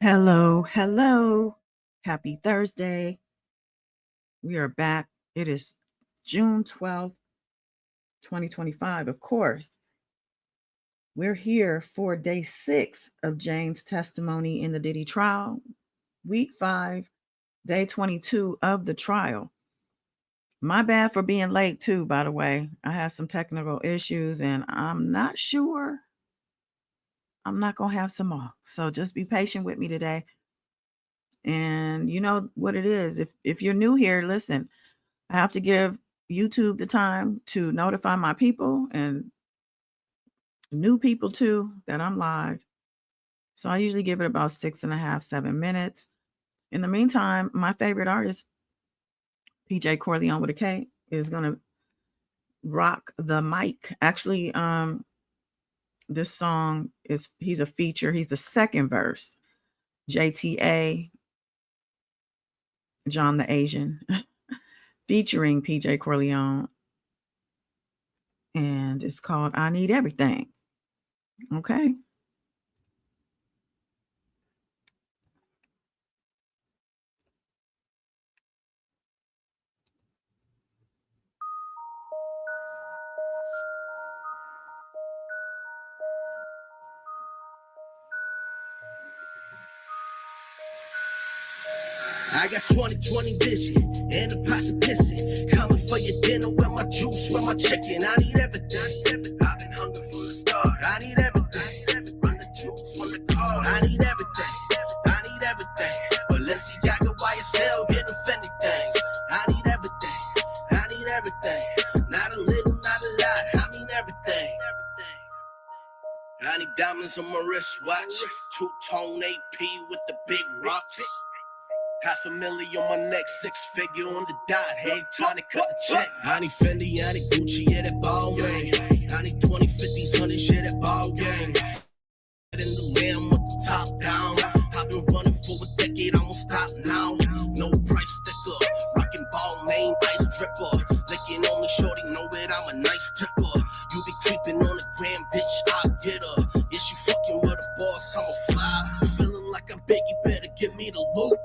Hello, hello. Happy Thursday. We are back. It is June 12th, 2025. Of course, we're here for day 6 of Jane's testimony in the Diddy trial, week 5, day 22 of the trial. My bad for being late, too, by the way. I had some technical issues and I'm not sure I'm not going to have some more. So just be patient with me today. And you know what it is. If you're new here, listen, I have to give YouTube the time to notify my people and new people too that I'm live. So I usually give it about 6.5, 7 minutes. In the meantime, my favorite artist, PJ Corleone with a K, is gonna rock the mic. Actually, this song he's a feature. He's the second verse. JTA, John the Asian, featuring PJ Corleone. And it's called I Need Everything. Okay. I got 20/20 vision and a pot to pissing. Coming for your dinner, where my juice, where my chicken. I need everything. I've been hungry for the start. I need everything. Run the juice, run the car. I need everything. I need everything. Balenciaga, YSL, getting Fendi things. I need everything. I need everything. Not a little, not a lot. I mean everything. I need diamonds on my wristwatch. Two-tone AP with the big rocks. $500,000 on my neck, 6-figure on the dot. Hey, time to cut the check. I need Fendi, I need Gucci, yeah, that ball game. I need 20, 50s, 100s, yeah, that ball game. In the lamb with the top down. I've been running for a decade, I won't stop now. No price sticker, rockin' ball name, ice dripper. Licking on me, shorty, know it, I'm a nice tipper. You be creeping on the gram, bitch, I'll get her. Yeah, she fucking with a boss, I'm a fly. Feeling like I'm Biggie, better give me the loot.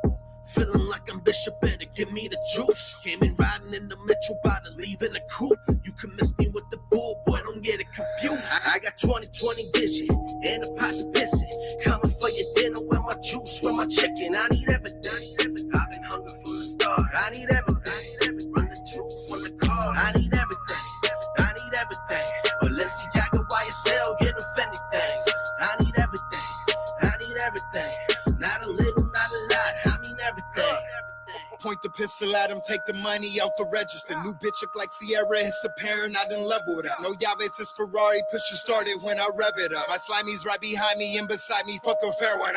Feeling like I'm Bishop, better give me the juice. Came in riding in the Metro, about to leave in the coupe. You can miss me with the bull, boy, don't get it confused. I got 20/20 vision and a pot to pissing. Coming for your dinner, where my juice, where my chicken. I need everything. I've been hungry for the start. I need everything. Run the juice, run the car. I need everything. I need everything. Balenciaga, YSL, getting Fendi things. I need everything. I need everything. Not a little, not a lot. I mean everything. Point the pistol at him, take the money out the register. New bitch look like Sierra, it's apparent I done leveled up. No Yavis, it's Ferrari, push you started when I rev it up. My slimey's right behind me and beside me, fucking fair one.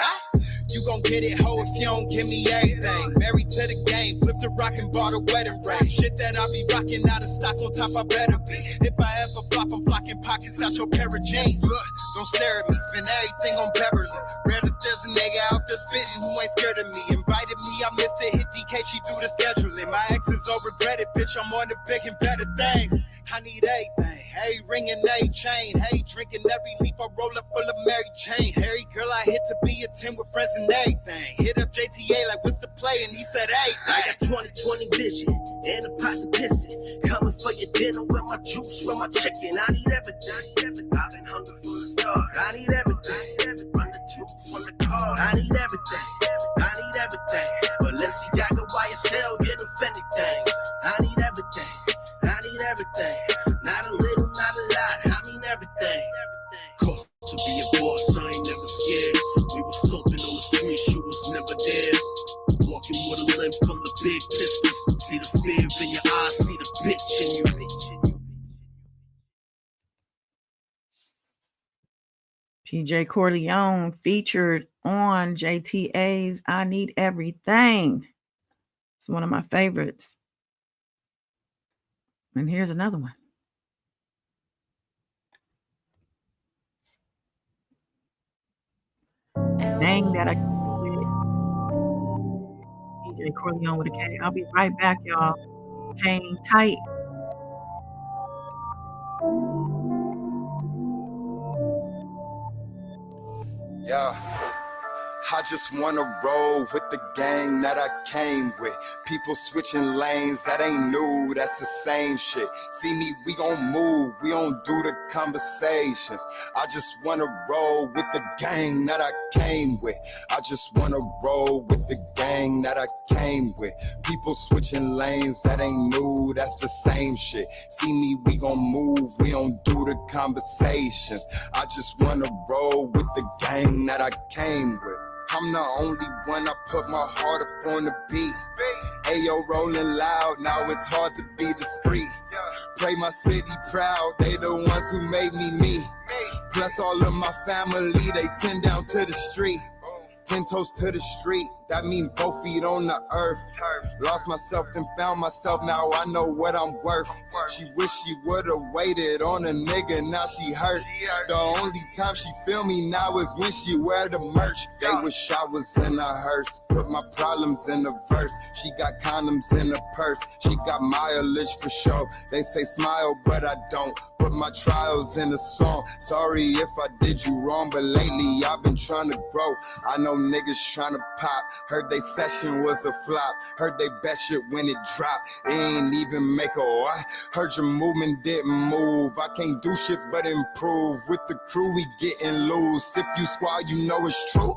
You gon' get it, ho, if you don't give me everything. Married to the game, flip the rock and bought a wedding ring. Shit that I be rocking out of stock, on top I better be. If I ever flop, I'm blocking pockets out your pair of jeans. Look, don't stare at me, spend everything on Beverly. Rare that there's a nigga out there spitting who ain't scared of me. Invited me, I missed it, hit DK, she do the scheduling. My exes all regret it, bitch, I'm on the big and better things. I need everything, hey, ring and a chain. Hey, drinking every leaf, I roll up full of Mary Jane. Harry girl, I hit to be a 10 with friends and everything. Hit up JTA like, what's the play? And he said, hey, I got 20/20 vision and a pot to pissing. Coming for your dinner, where my juice, where my chicken. I need everything. I've been hungry for the start. I need everything. Run the juice, run the car. I need everything. I need everything. Balenciaga, YSL, getting Fendi things. I need everything. I need everything. Not a little, not a lot. I mean everything. Cost to be a boss, I ain't never scared. We was scoping on the street, you was never there. Walking with a limp from the big pistols. See the fear in your eyes, see the bitch in you. PJ Corleone featured on JTA's I Need Everything. It's one of my favorites. And here's another one. Dang that I PJ Corleone with a K. I'll be right back, y'all. Hang tight. yeah. I just wanna roll with the gang that I came with. People switching lanes, that ain't new, that's the same shit. See me, we gon' move, we don't do the conversations. I just wanna roll with the gang that I came with. I just wanna roll with the gang that I came with. People switching lanes, that ain't new, that's the same shit. See me, we gon' move, we don't do the conversations. I just wanna roll with the gang that I came with. I'm the only one, I put my heart up on the beat. Ayo rolling loud, now it's hard to be discreet. Pray my city proud, they the ones who made me me. Plus all of my family, they 10 down to the street. 10 toes to the street, that mean both feet on the earth. Lost myself and found myself, now I know what I'm worth. She wish she would've waited on a nigga, now she hurt. The only time she feel me now is when she wear the merch. They wish I was in a hearse, put my problems in a verse. She got condoms in her purse, she got mileage for sure. They say smile, but I don't. Put my trials in a song. Sorry if I did you wrong, but lately I've been trying to grow. I know niggas trying to pop. Heard they session was a flop. Heard they bet shit when it dropped. It ain't even make a what? Heard your movement didn't move. I can't do shit but improve. With the crew we getting loose. If you squad, you know it's true.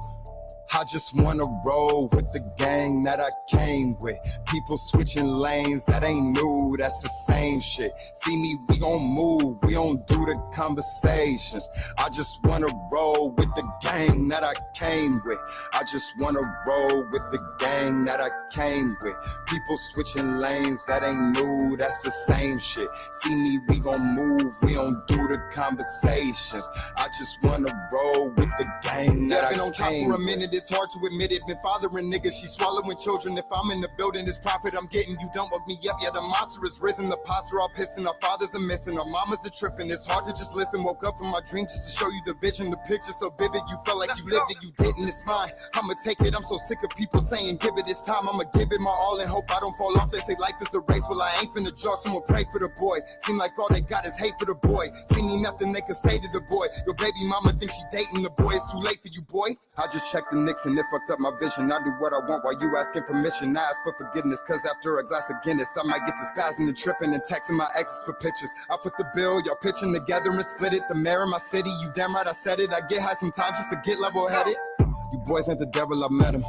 I just wanna roll with the gang that I came with. People switching lanes, that ain't new, that's the same shit. See me, we gon' move, we don't do the conversations. I just wanna roll with the gang that I came with. I just wanna roll with the gang that I came with. People switching lanes, that ain't new, that's the same shit. See me, we gon' move, we don't do the conversations. I just wanna roll with the gang that I came with. Been on top for a minute, it's hard to admit it. Been fathering niggas, she swallowing children. If I'm in the building, it's profit I'm getting. You don't woke me up, yeah, the monster is risen. The pots are all pissing, our fathers are missing, our mamas are tripping. It's hard to just listen. Woke up from my dream just to show you the vision. The picture so vivid, you felt like you lived it, you didn't. It's mine, I'ma take it. I'm so sick of people saying give it this time. I'ma give it my all and hope I don't fall off. They say life is a race, well I ain't finna draw. Someone pray for the boy. Seem like all they got is hate for the boy. See me nothing they can say to the boy. Your baby mama thinks she dating the boy. It's too late for you, boy. I just checked the Knicks and it fucked up my vision. I do what I want while you asking permission. I ask for forgiveness, cause after a glass of Guinness, I might get to spazzing and tripping and texting my exes for pictures. I put the bill, y'all pitching together and split it. The mayor of my city, you damn right I said it. I get high sometimes just to get level-headed. You boys ain't the devil, I met him.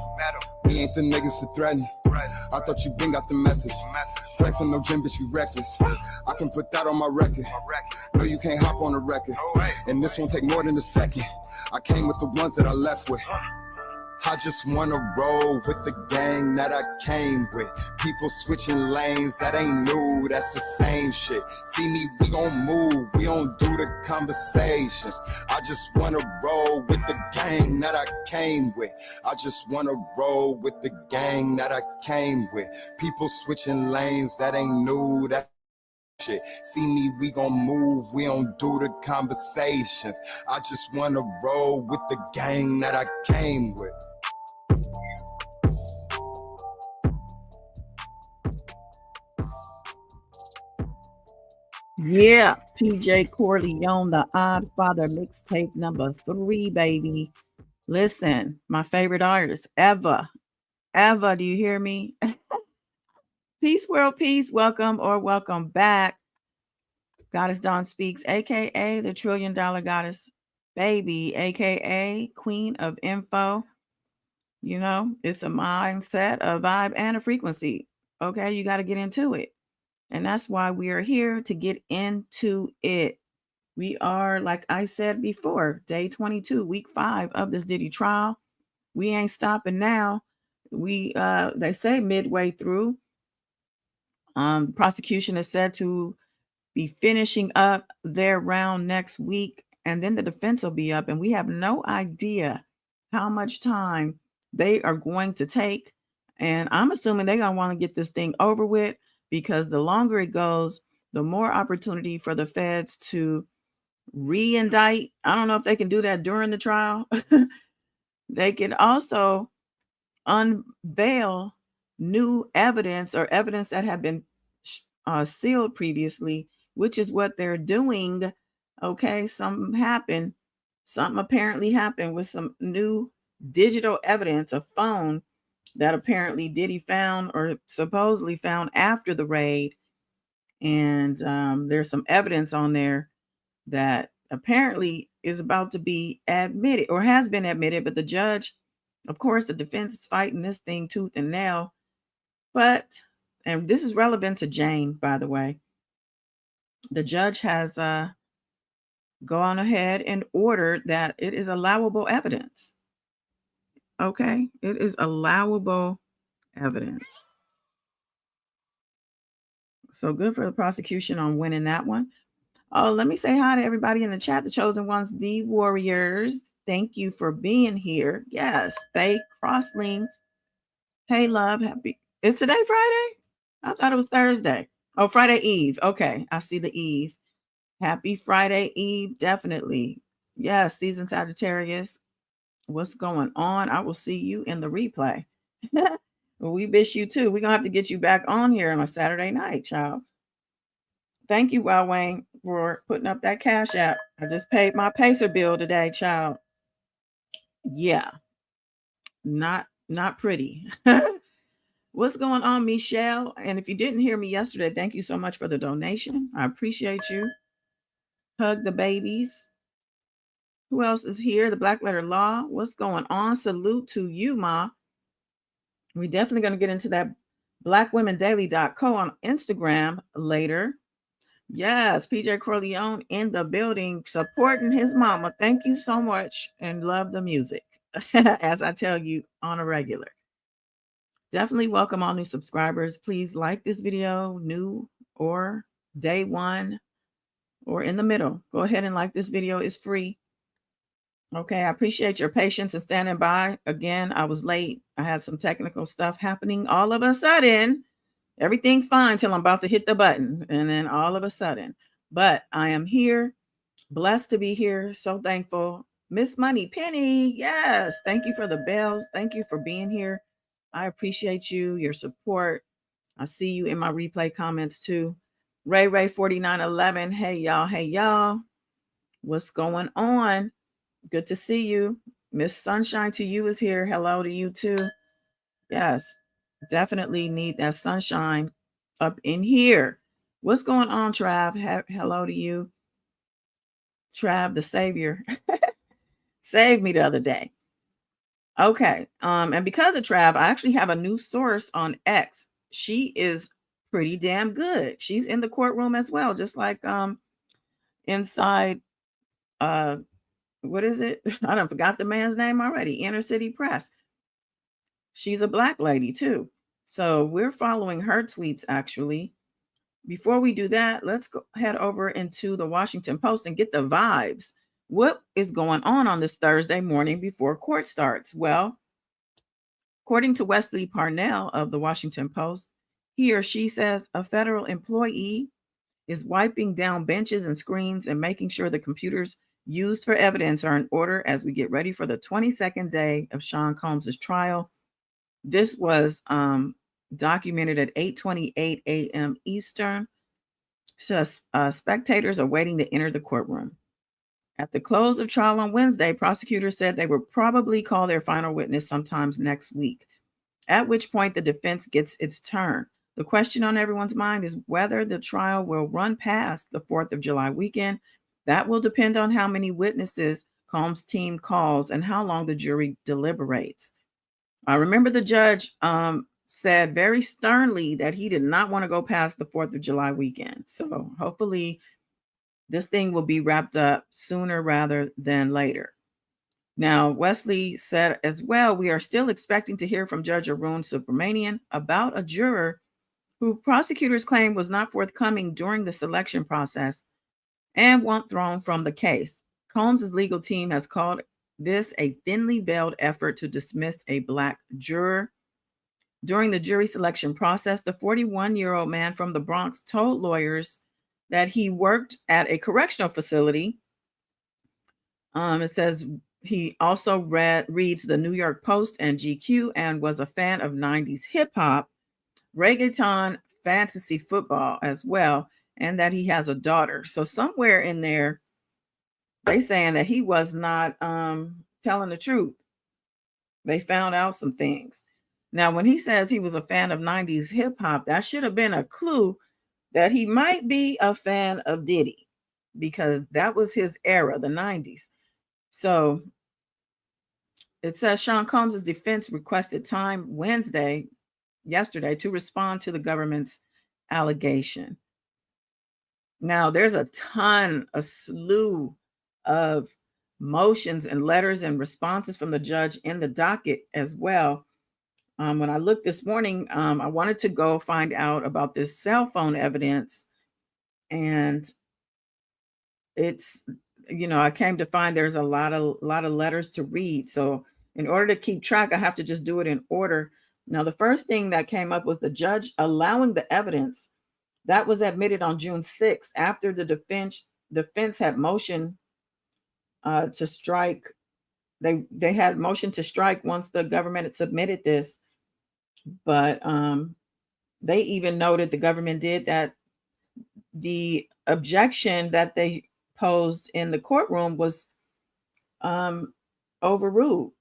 We ain't the niggas to threaten. I thought you been got the message. Flexing no gym, bitch, you reckless. I can put that on my record. No, you can't hop on a record. And this won't take more than a second. I came with the ones that I left with. I just wanna roll with the gang that I came with. People switching lanes, that ain't new, that's the same shit. See me, we gon' move, we don't do the conversations. I just wanna roll with the gang that I came with. I just wanna roll with the gang that I came with. People switching lanes, that ain't new, that shit. See me, we gon' move, we don't do the conversations. I just wanna roll with the gang that I came with. Yeah, PJ Corleone, the Odd Father mixtape number 3, baby. Listen, my favorite artist ever. Ever, do you hear me? Peace, world, peace. Welcome or welcome back. Goddess Dawn Speaks, aka the $1 Trillion Goddess Baby, aka Queen of Info. You know, it's a mindset, a vibe, and a frequency. Okay, you got to get into it. And that's why we are here to get into it. We are, like I said before, day 22, week 5 of this Diddy trial. We ain't stopping now. They say midway through. Prosecution is said to be finishing up their round next week, and then the defense will be up, and we have no idea how much time they are going to take. And I'm assuming they're gonna want to get this thing over with, because the longer it goes, the more opportunity for the feds to re-indict. I don't know if they can do that during the trial. They can also unveil new evidence or evidence that have been sealed previously, which is what they're doing. Okay, something apparently happened with some new digital evidence, a phone that apparently Diddy found or supposedly found after the raid. And there's some evidence on there that apparently is about to be admitted or has been admitted. But the judge, of course, the defense is fighting this thing tooth and nail. But, and this is relevant to Jane, by the way, the judge has gone ahead and ordered that it is allowable evidence. Okay, it is allowable evidence. So good for the prosecution on winning that one. Oh, let me say hi to everybody in the chat. The Chosen Ones, the Warriors. Thank you for being here. Yes, Faye Crossling. Hey, love. Happy. Is today Friday? I thought it was Thursday. Oh, Friday Eve. Okay, I see the Eve. Happy Friday Eve. Definitely. Yes, season Sagittarius. What's going on? I will see you in the replay. Well, we miss you too. We're going to have to get you back on here on a Saturday night, child. Thank you, Wild Wayne, for putting up that Cash App. I just paid my Pacer bill today, child. Yeah, not pretty. What's going on, Michelle? And if you didn't hear me yesterday, thank you so much for the donation. I appreciate you. Hug the babies. Who else is here? The Black Letter Law. What's going on? Salute to you, Ma. We're definitely going to get into that blackwomendaily.co on Instagram later. Yes, PJ Corleone in the building supporting his mama. Thank you so much and love the music, as I tell you on a regular. Definitely welcome all new subscribers. Please like this video, new or day one or in the middle. Go ahead and like this video. It's free. Okay, I appreciate your patience and standing by. Again, I was late. I had some technical stuff happening all of a sudden. Everything's fine till I'm about to hit the button. And then all of a sudden. But I am here. Blessed to be here. So thankful. Miss Money Penny. Yes. Thank you for the bells. Thank you for being here. I appreciate you, your support. I see you in my replay comments too. Ray 4911. Hey, y'all. Hey, y'all. What's going on? Good to see you. Miss Sunshine to you is here. Hello to you too. Yes. Definitely need that sunshine up in here. What's going on, Trav? Hello to you. Trav, the savior. Saved me the other day. Okay. And because of Trav, I actually have a new source on X. She is pretty damn good. She's in the courtroom as well, just like inside what is it? I don't forgot the man's name already. Inner City Press. She's a Black lady too. So we're following her tweets actually. Before we do that, let's go head over into the Washington Post and get the vibes. What is going on this Thursday morning before court starts? Well, according to Wesley Parnell of the Washington Post, he or she says a federal employee is wiping down benches and screens and making sure the computers used for evidence are in order as we get ready for the 22nd day of Sean Combs' trial. This was documented at 8:28 a.m. Eastern. So, spectators are waiting to enter the courtroom. At the close of trial on Wednesday, prosecutors said they would probably call their final witness sometimes next week, at which point the defense gets its turn. The question on everyone's mind is whether the trial will run past the 4th of July weekend. That will depend on how many witnesses Combs' team calls and how long the jury deliberates. I remember the judge said very sternly that he did not want to go past the 4th of July weekend. So hopefully this thing will be wrapped up sooner rather than later. Now, Wesley said as well, we are still expecting to hear from Judge Arun Subramanian about a juror who prosecutors claim was not forthcoming during the selection process and want thrown from the case. Combs' legal team has called this a thinly veiled effort to dismiss a Black juror. During the jury selection process, the 41-year-old man from the Bronx told lawyers that he worked at a correctional facility. It says he also reads the New York Post and GQ and was a fan of 90s hip hop, reggaeton, fantasy football as well, and that he has a daughter. So somewhere in there, they saying that he was not telling the truth. They found out some things. Now, when he says he was a fan of 90s hip hop, that should have been a clue that he might be a fan of Diddy, because that was his era, the 90s. So it says Sean Combs' defense requested time yesterday, to respond to the government's allegation. Now, there's a slew of motions and letters and responses from the judge in the docket as well. When I looked this morning, I wanted to go find out about this cell phone evidence, and it's, I came to find there's a lot of letters to read. So in order to keep track, I have to just do it in order. Now, the first thing that came up was the judge allowing the evidence that was admitted on June 6th after the defense had motion to strike. They had motion to strike once the government had submitted this, but they even noted, the government did, that the objection that they posed in the courtroom was overruled.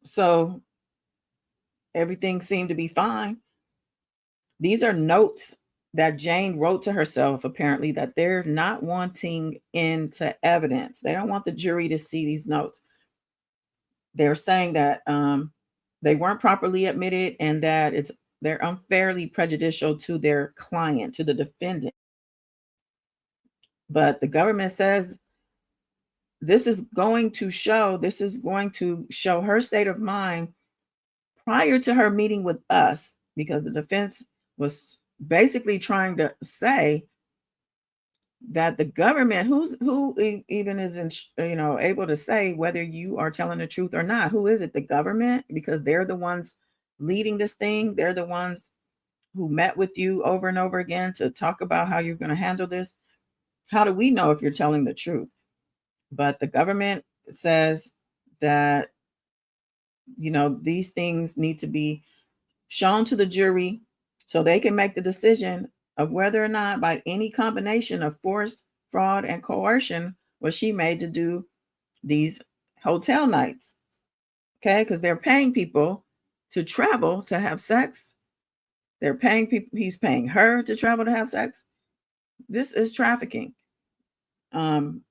So everything seemed to be fine. These are notes that Jane wrote to herself, apparently, that they're not wanting into evidence. They don't want the jury to see these notes. They're saying that they weren't properly admitted, and that they're unfairly prejudicial to their client, to the defendant. But the government says this is going to show her state of mind prior to her meeting with us, because the defense was basically trying to say that the government, who even is able to say whether you are telling the truth or not. Who is it? The government, because they're the ones leading this thing. They're the ones who met with you over and over again to talk about how you're going to handle this. How do we know if you're telling the truth? But the government says that these things need to be shown to the jury so they can make the decision of whether or not, by any combination of force, fraud, and coercion, was she made to do these hotel nights. Okay, because they're paying people to travel to have sex. They're paying people, he's paying her to travel to have sex. This is trafficking. And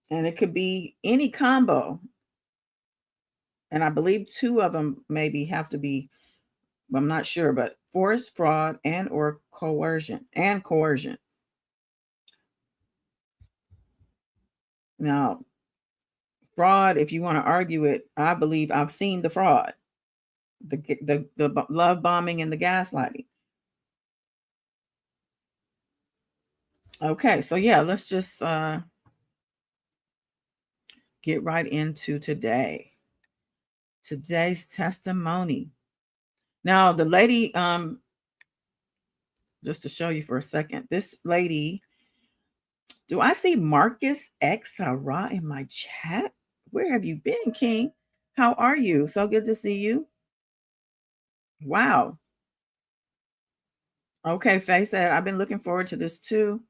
it could be any combo. And I believe two of them maybe have to be, I'm not sure, but force, fraud, and or coercion. Now, fraud, if you want to argue it, I believe I've seen the fraud, the love bombing and the gaslighting. Okay, so yeah, let's just get right into today's testimony. Now, the lady, just to show you for a second, this lady, do I see Marcus X Sarah in my chat? Where have you been, King? How are you? So good to see you. Wow. Okay, Faye said, I've been looking forward to this too.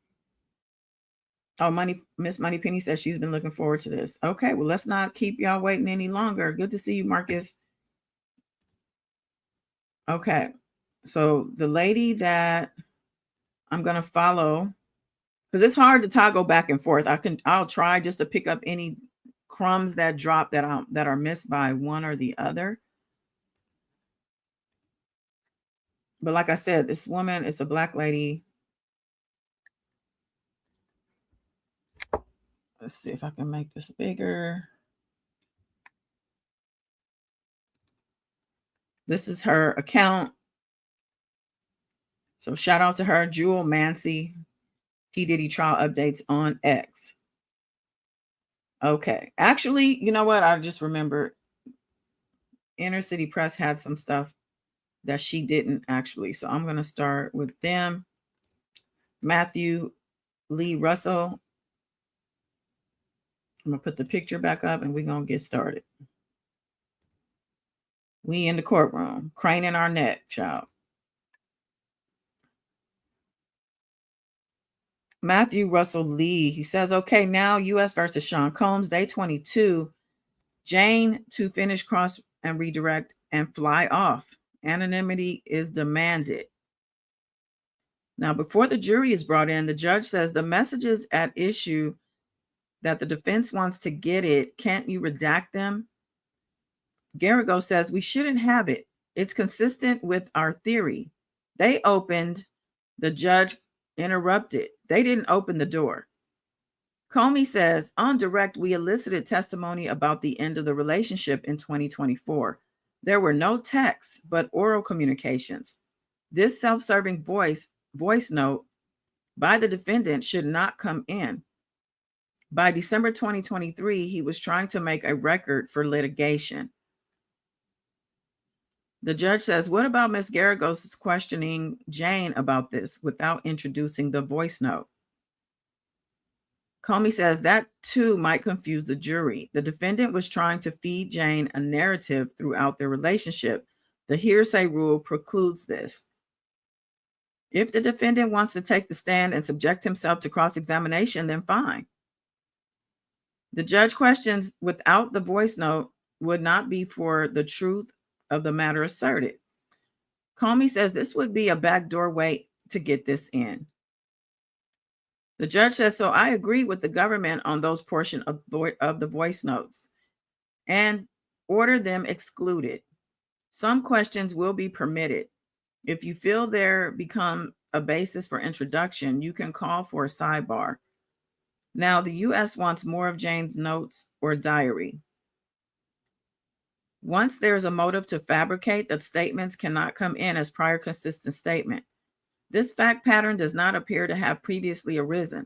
Oh, Miss Money Penny says she's been looking forward to this. Okay, well, let's not keep y'all waiting any longer. Good to see you, Marcus. Okay, so the lady that I'm gonna follow, because it's hard to toggle back and forth. I'll try just to pick up any crumbs that drop that are missed by one or the other. But like I said, this woman is a Black lady. Let's see if I can make this bigger. This is her account. So shout out to her, Jewel Mancy, P. Diddy trial updates on X. Okay. Actually, you know what? I just remembered Inner City Press had some stuff that she didn't actually. So I'm going to start with them. Matthew Lee Russell. I'm going to put the picture back up and we're going to get started. We in the courtroom, craning our neck, child. Matthew Russell Lee, he says, okay, now U.S. versus Sean Combs, day 22. Jane to finish, cross and redirect, and fly off. Anonymity is demanded. Now, before the jury is brought in, the judge says the messages at issue that the defense wants to get it, can't you redact them? Garrigo says we shouldn't have it. It's consistent with our theory. They opened, the judge interrupted. They didn't open the door. Comey says, on direct, we elicited testimony about the end of the relationship in 2024. There were no texts, but oral communications. This self-serving voice note by the defendant should not come in. By December 2023, he was trying to make a record for litigation. The judge says, what about Ms. Garrigos' questioning Jane about this without introducing the voice note? Comey says that too might confuse the jury. The defendant was trying to feed Jane a narrative throughout their relationship. The hearsay rule precludes this. If the defendant wants to take the stand and subject himself to cross-examination, then fine. The judge questions without the voice note would not be for the truth of the matter asserted. Comey says this would be a backdoor way to get this in. The judge says, so I agree with the government on those portions of the voice notes and order them excluded. Some questions will be permitted. If you feel there become a basis for introduction, you can call for a sidebar. Now, the U.S. wants more of Jane's notes or diary. Once there is a motive to fabricate, that statements cannot come in as prior consistent statement. This fact pattern does not appear to have previously arisen.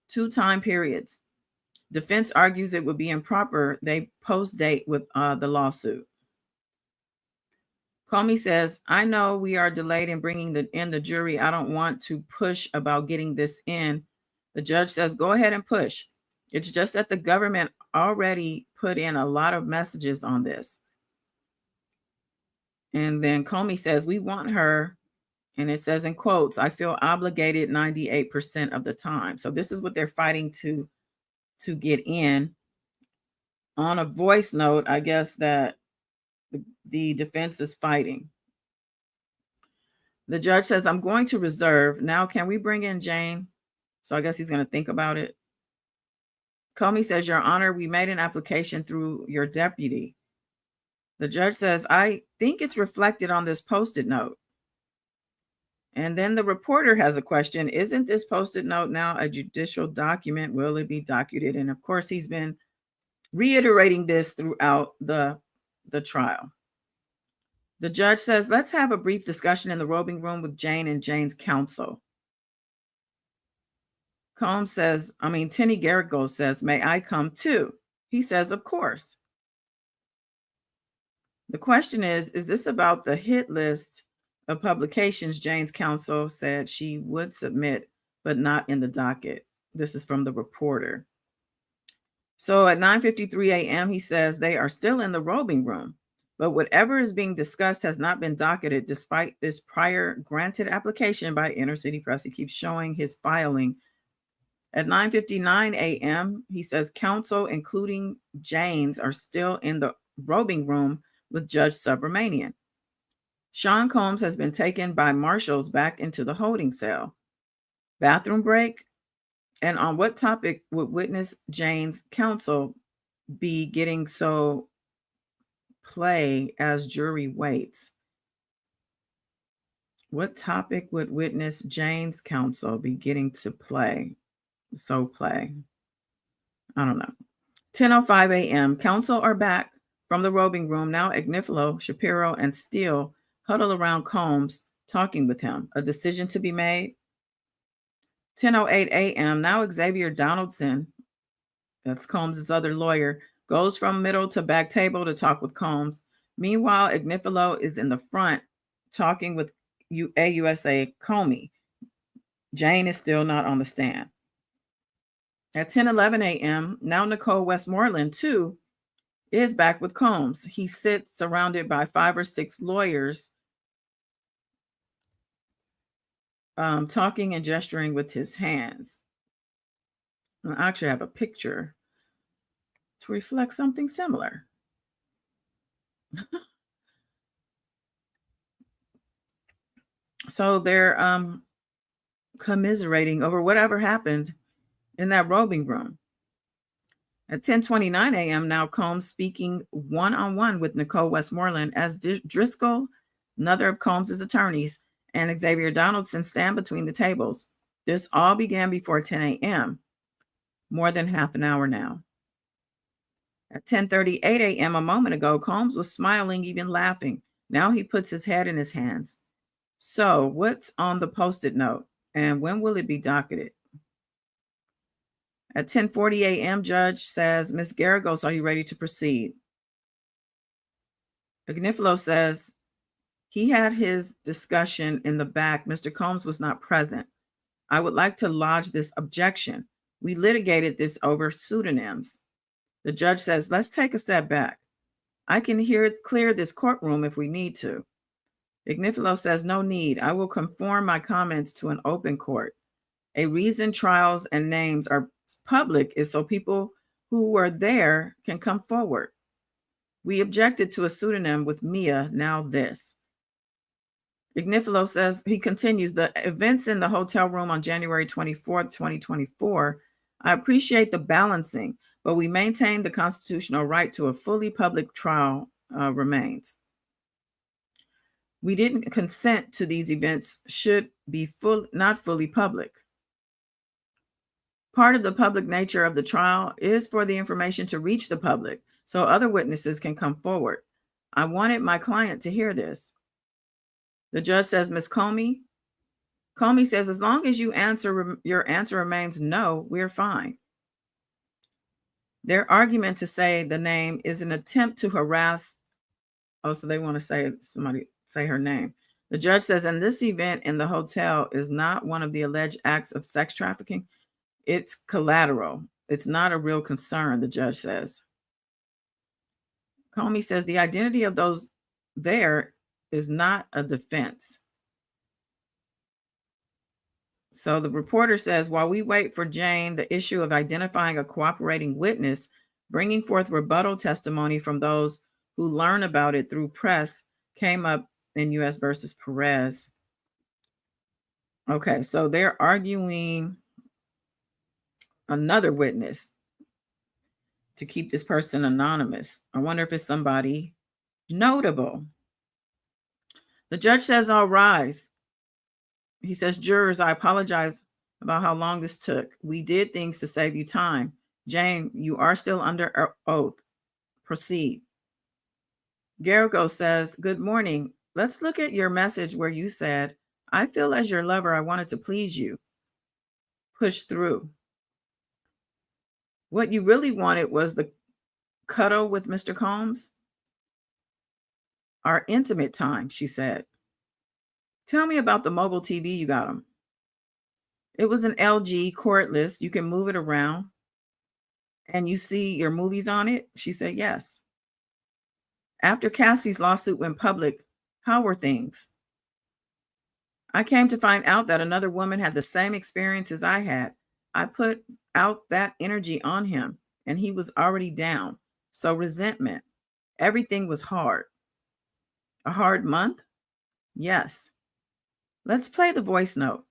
2 time periods. Defense argues it would be improper. They post-date with the lawsuit. Comey says, I know we are delayed in bringing in the jury. I don't want to push about getting this in. The judge says, go ahead and push. It's just that the government already put in a lot of messages on this. And then Comey says, we want her. And it says in quotes, I feel obligated 98% of the time. So this is what they're fighting to get in. On a voice note, I guess that the defense is fighting. The judge says, I'm going to reserve. Now, can we bring in Jane? So I guess he's going to think about it. Comey says, Your Honor, we made an application through your deputy. The judge says, I think it's reflected on this Post-it note. And then the reporter has a question. Isn't this Post-it note now a judicial document? Will it be documented? And of course, he's been reiterating this throughout the trial. The judge says, let's have a brief discussion in the roving room with Jane and Jane's counsel. Tenny Garrigo says, may I come too? He says, of course. The question is this about the hit list of publications Jane's counsel said she would submit, but not in the docket? This is from the reporter. So at 9:53 a.m., he says they are still in the roving room, but whatever is being discussed has not been docketed despite this prior granted application by Inner City Press. He keeps showing his filing. At 9:59 a.m., he says counsel, including Jane's, are still in the roving room with Judge Subramanian. Sean Combs has been taken by marshals back into the holding cell. Bathroom break? And on what topic would witness Jane's counsel be getting so play as jury waits? What topic would witness Jane's counsel be getting to play? I don't know. 10:05 a.m. Counsel are back from the roving room. Now Agnifilo, Shapiro, and Steele huddle around Combs, talking with him. A decision to be made. 10:08 a.m. Now Xavier Donaldson, that's Combs' other lawyer, goes from middle to back table to talk with Combs. Meanwhile, Agnifilo is in the front talking with AUSA Comey. Jane is still not on the stand. At 10:11 a.m., now Nicole Westmoreland, too, is back with Combs. He sits surrounded by 5 or 6 lawyers, talking and gesturing with his hands. I actually have a picture to reflect something similar. So they're commiserating over whatever happened in that robing room. At 10:29 a.m. now, Combs speaking one-on-one with Nicole Westmoreland as Driscoll, another of Combs' attorneys, and Xavier Donaldson stand between the tables. This all began before 10 a.m., more than half an hour now. At 10:38 a.m. a moment ago, Combs was smiling, even laughing. Now he puts his head in his hands. So, what's on the post-it note, and when will it be docketed? At 10:40 a.m., judge says, Ms. Garagos, are you ready to proceed? Agnifilo says he had his discussion in the back. Mr. Combs was not present. I would like to lodge this objection. We litigated this over pseudonyms. The judge says, let's take a step back. I can clear this courtroom if we need to. Agnifilo says, no need. I will conform my comments to an open court. A reason trials and names are public is so people who were there can come forward. We objected to a pseudonym with Mia, now this. Agnifilo says, he continues, the events in the hotel room on January 24th, 2024, I appreciate the balancing, but we maintain the constitutional right to a fully public trial remains. We didn't consent to these events should be not fully public. Part of the public nature of the trial is for the information to reach the public so other witnesses can come forward. I wanted my client to hear this. The judge says, Ms. Comey? Comey says, as long as your answer remains no, we're fine. Their argument to say the name is an attempt to harass. Oh, so they want to say somebody say her name. The judge says, and this event in the hotel is not one of the alleged acts of sex trafficking. It's collateral. It's not a real concern, the judge says. Comey says the identity of those there is not a defense. So the reporter says, while we wait for Jane, the issue of identifying a cooperating witness, bringing forth rebuttal testimony from those who learn about it through press came up in U.S. versus Perez. Okay, so they're arguing another witness to keep this person anonymous. I wonder if it's somebody notable. The judge says, all rise. He says, jurors, I apologize about how long this took. We did things to save you time. Jane, you are still under oath. Proceed. Garagos says, good morning. Let's look at your message where you said, I feel as your lover, I wanted to please you. Push through. What you really wanted was the cuddle with Mr. Combs. Our intimate time, she said. Tell me about the mobile TV you got him. It was an LG cordless. You can move it around. And you see your movies on it? She said, yes. After Cassie's lawsuit went public, how were things? I came to find out that another woman had the same experience as I had. I put out that energy on him, and he was already down. So resentment. Everything was hard. A hard month? Yes. Let's play the voice note.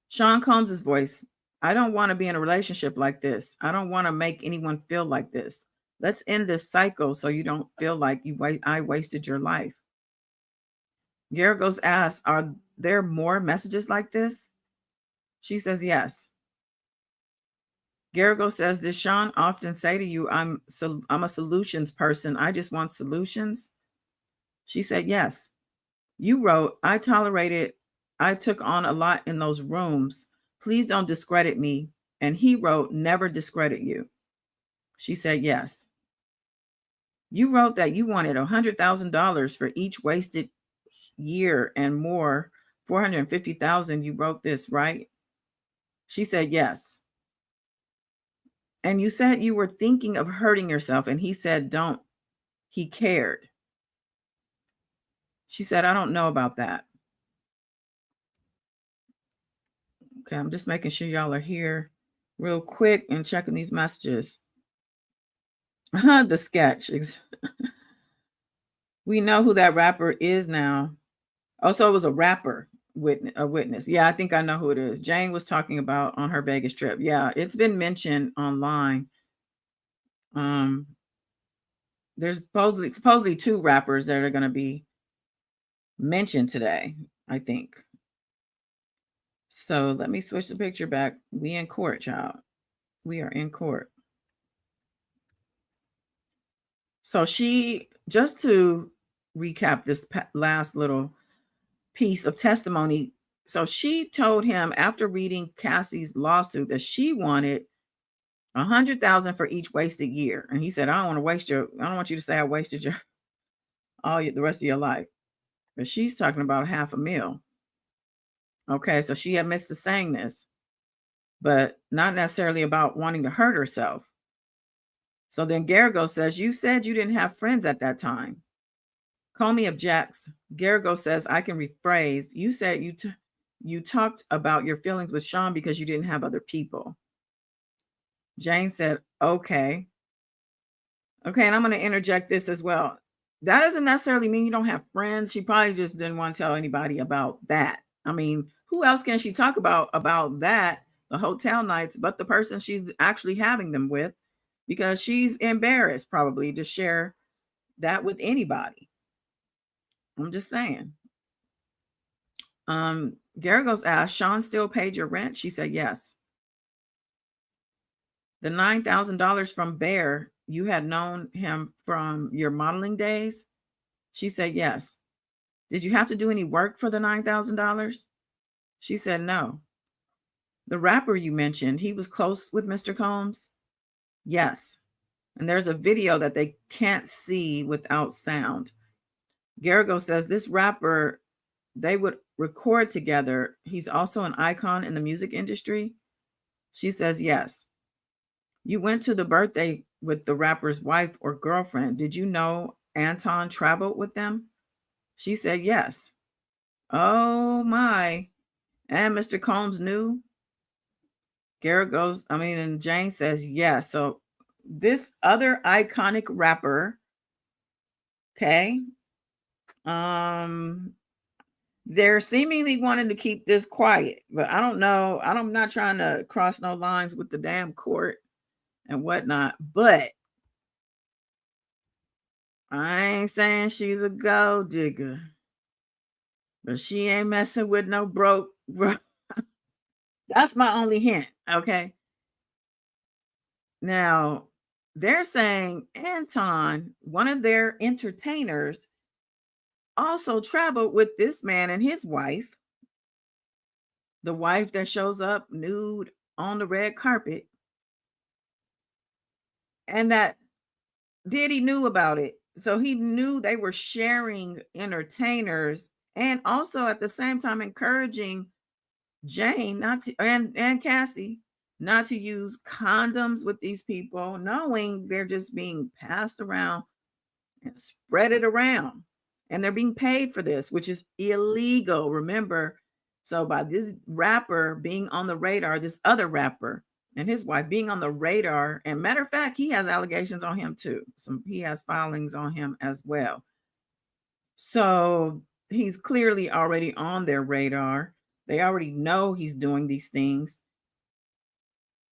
Sean Combs' voice. I don't want to be in a relationship like this. I don't want to make anyone feel like this. Let's end this cycle so you don't feel like I wasted your life. Garagos asks, are there more messages like this? She says, yes. Garagos says, does Sean often say to you, I'm a solutions person. I just want solutions? She said, yes. You wrote, I took on a lot in those rooms. Please don't discredit me. And he wrote, never discredit you. She said, yes. You wrote that you wanted $100,000 for each wasted year and more, $450,000. You wrote this, right? She said, yes. And you said you were thinking of hurting yourself. And he said, don't. He cared. She said, I don't know about that. Okay, I'm just making sure y'all are here real quick and checking these messages. The sketch. We know who that rapper is now. Oh, so it was a rapper witness. Yeah, I think I know who it is. Jane was talking about on her Vegas trip. Yeah, it's been mentioned online. There's supposedly two rappers that are going to be mentioned today, I think. So let me switch the picture back. We in court, child. We are in court. So she, just to recap this last little piece of testimony. So she told him after reading Cassie's lawsuit that she wanted $100,000 for each wasted year. And he said, I don't want you to say I wasted the rest of your life. But she's talking about $500,000. Okay, so she admits to saying this, but not necessarily about wanting to hurt herself. So then Garrigo says, you said you didn't have friends at that time. Comey objects. Garrigo says, I can rephrase. You said you talked about your feelings with Sean because you didn't have other people. Jane said, okay. Okay, and I'm going to interject this as well. That doesn't necessarily mean you don't have friends. She probably just didn't want to tell anybody about that. I mean, who else can she talk about that, the hotel nights, but the person she's actually having them with, because she's embarrassed probably to share that with anybody. I'm just saying. Garagos asked, Sean still paid your rent? She said, yes. The $9,000 from Bear, you had known him from your modeling days? She said, yes. Did you have to do any work for the $9,000? She said, no. The rapper you mentioned, he was close with Mr. Combs? Yes. And there's a video that they can't see without sound. Garrigo says this rapper, they would record together. He's also an icon in the music industry. She says, yes. You went to the birthday with the rapper's wife or girlfriend. Did you know Anton traveled with them? She said, yes. Oh my. And Mr. Combs knew? And Jane says, yes. So this other iconic rapper, okay, they're seemingly wanting to keep this quiet, but I don't know. I'm not trying to cross no lines with the damn court and whatnot, but I ain't saying she's a gold digger, but she ain't messing with no broke. That's my only hint, okay? Now, they're saying Anton, one of their entertainers, also traveled with this man and his wife, the wife that shows up nude on the red carpet, and that Diddy knew about it. So he knew they were sharing entertainers and also at the same time encouraging Jane not to and Cassie not to use condoms with these people, knowing they're just being passed around and spread it around. And they're being paid for this, which is illegal. Remember, so by this rapper being on the radar, this other rapper and his wife being on the radar, and matter of fact, he has allegations on him too. He has filings on him as well. So he's clearly already on their radar. They already know he's doing these things.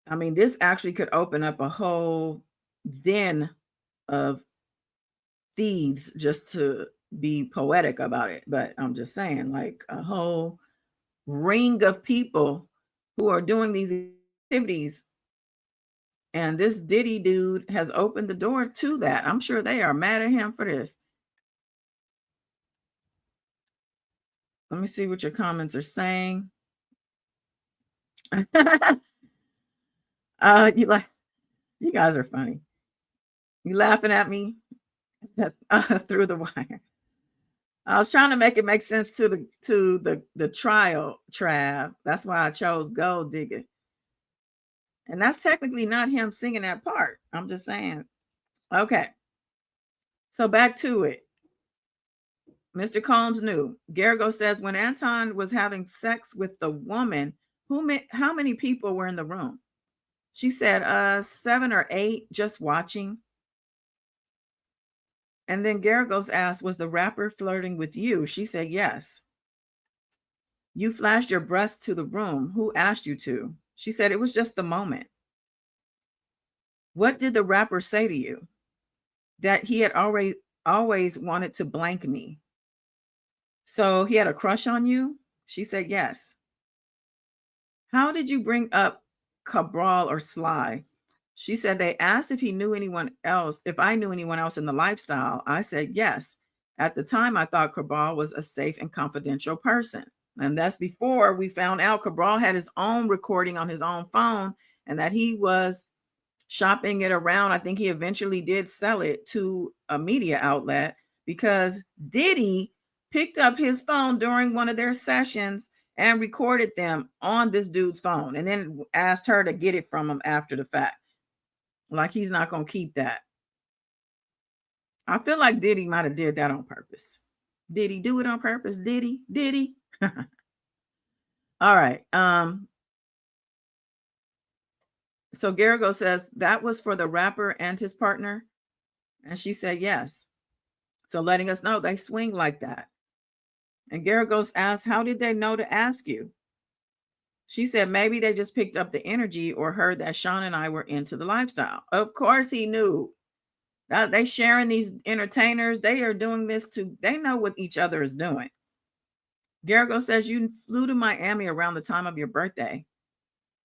I mean, this actually could open up a whole den of thieves, just to be poetic about it. But I'm just saying, like a whole ring of people who are doing these activities. And this Diddy dude has opened the door to that. I'm sure they are mad at him for this. Let me see what your comments are saying. You guys are funny. You laughing at me through the wire. I was trying to make it make sense to the trial, Trav. That's why I chose Gold Digger. And that's technically not him singing that part. I'm just saying. Okay. So back to it. Mr. Combs knew. Garrigo says when Anton was having sex with the woman, how many people were in the room? She said 7 or 8 just watching. And then Garagos asked, was the rapper flirting with you? She said, yes. You flashed your breast to the room. Who asked you to? She said, it was just the moment. What did the rapper say to you? That he had always wanted to blank me. So he had a crush on you? She said, yes. How did you bring up Cabral or Sly? She said they asked if I knew anyone else in the lifestyle. I said yes. At the time, I thought Cabral was a safe and confidential person. And that's before we found out Cabral had his own recording on his own phone and that he was shopping it around. I think he eventually did sell it to a media outlet because Diddy picked up his phone during one of their sessions and recorded them on this dude's phone and then asked her to get it from him after the fact. Like he's not going to keep that. I feel like Diddy might have did that on purpose. Did he do it on purpose? Diddy? All right. So Garagos says that was for the rapper and his partner. And she said yes. So letting us know they swing like that. And Garagos asked, how did they know to ask you? She said maybe they just picked up the energy or heard that Sean and I were into the lifestyle. Of course he knew. They sharing these entertainers. They are doing this they know what each other is doing. Garagos says you flew to Miami around the time of your birthday.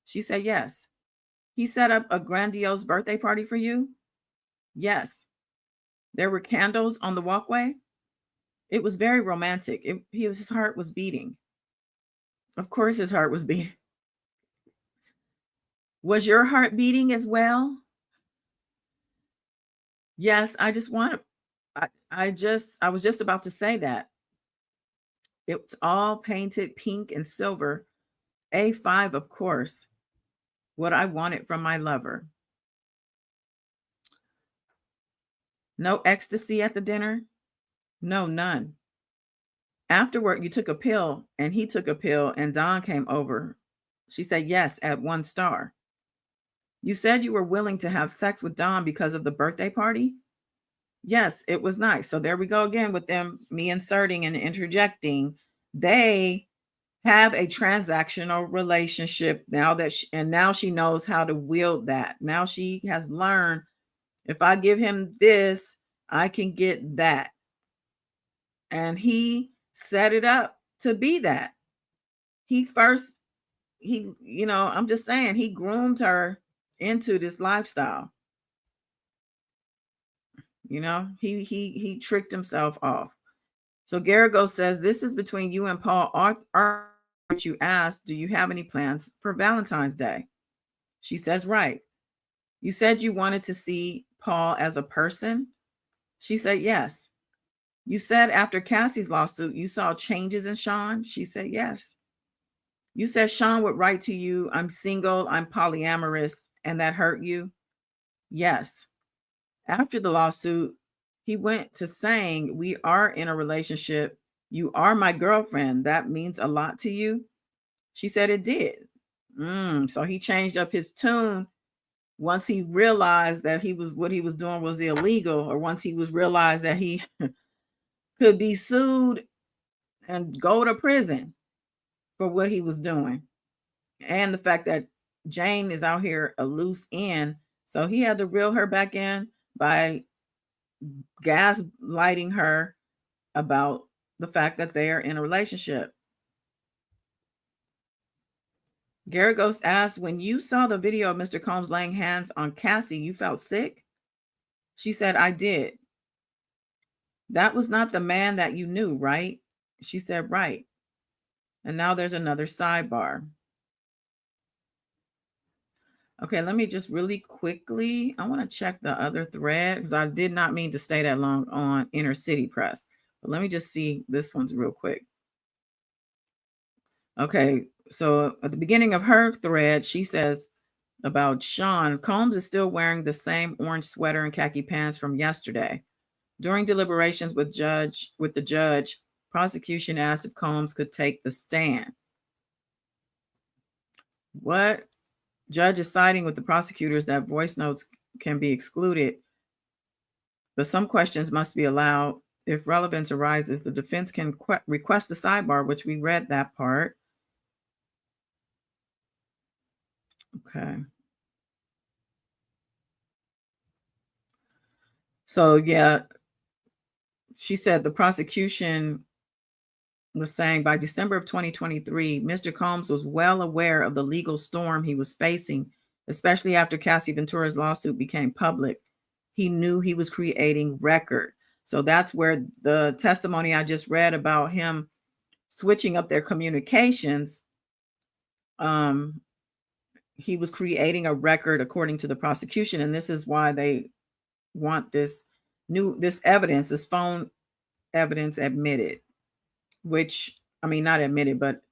She said yes. He set up a grandiose birthday party for you? Yes. There were candles on the walkway? It was very romantic. His heart was beating. Of course his heart was beating. Was your heart beating as well? Yes, I was just about to say that. It's all painted pink and silver. A5, of course. What I wanted from my lover. No ecstasy at the dinner? No, none. Afterward, you took a pill and he took a pill and Don came over. She said yes at 1 star. You said you were willing to have sex with Don because of the birthday party? Yes, it was nice. So there we go again with me inserting and interjecting. They have a transactional relationship now now she knows how to wield that. Now she has learned if I give him this, I can get that. And he set it up to be that. I'm just saying, he groomed her into this lifestyle. He tricked himself off. So Garagos says, this is between you and Paul. You asked, do you have any plans for Valentine's Day? She says, right. You said you wanted to see Paul as a person? She said, yes. You said after Cassie's lawsuit, you saw changes in Sean? She said, yes. You said Sean would write to you, I'm single, I'm polyamorous, and that hurt you? Yes. After the lawsuit, he went to saying, we are in a relationship. You are my girlfriend. That means a lot to you? She said it did. So he changed up his tune once he realized that what he was doing was illegal, or once he realized that he could be sued and go to prison for what he was doing. And the fact that Jane is out here a loose end. So he had to reel her back in by gaslighting her about the fact that they are in a relationship. Garagos asked, when you saw the video of Mr. Combs laying hands on Cassie, you felt sick? She said, I did. That was not the man that you knew, right? She said, right. And now there's another sidebar. Okay, let me just really quickly, I want to check the other thread because I did not mean to stay that long on Inner City Press. But let me just see this one's real quick. Okay, so at the beginning of her thread, she says about Sean, Combs is still wearing the same orange sweater and khaki pants from yesterday. During deliberations with the judge, prosecution asked if Combs could take the stand. What? Judge is siding with the prosecutors that voice notes can be excluded but some questions must be allowed. If relevance arises, the defense can request a sidebar, which we read that part. Okay. So, yeah, she said the prosecution was saying by December of 2023, Mr. Combs was well aware of the legal storm he was facing, especially after Cassie Ventura's lawsuit became public. He knew he was creating record. So that's where the testimony I just read about him switching up their communications, he was creating a record according to the prosecution. And this is why they want this evidence, this phone evidence admitted, which, I mean, not admitted, but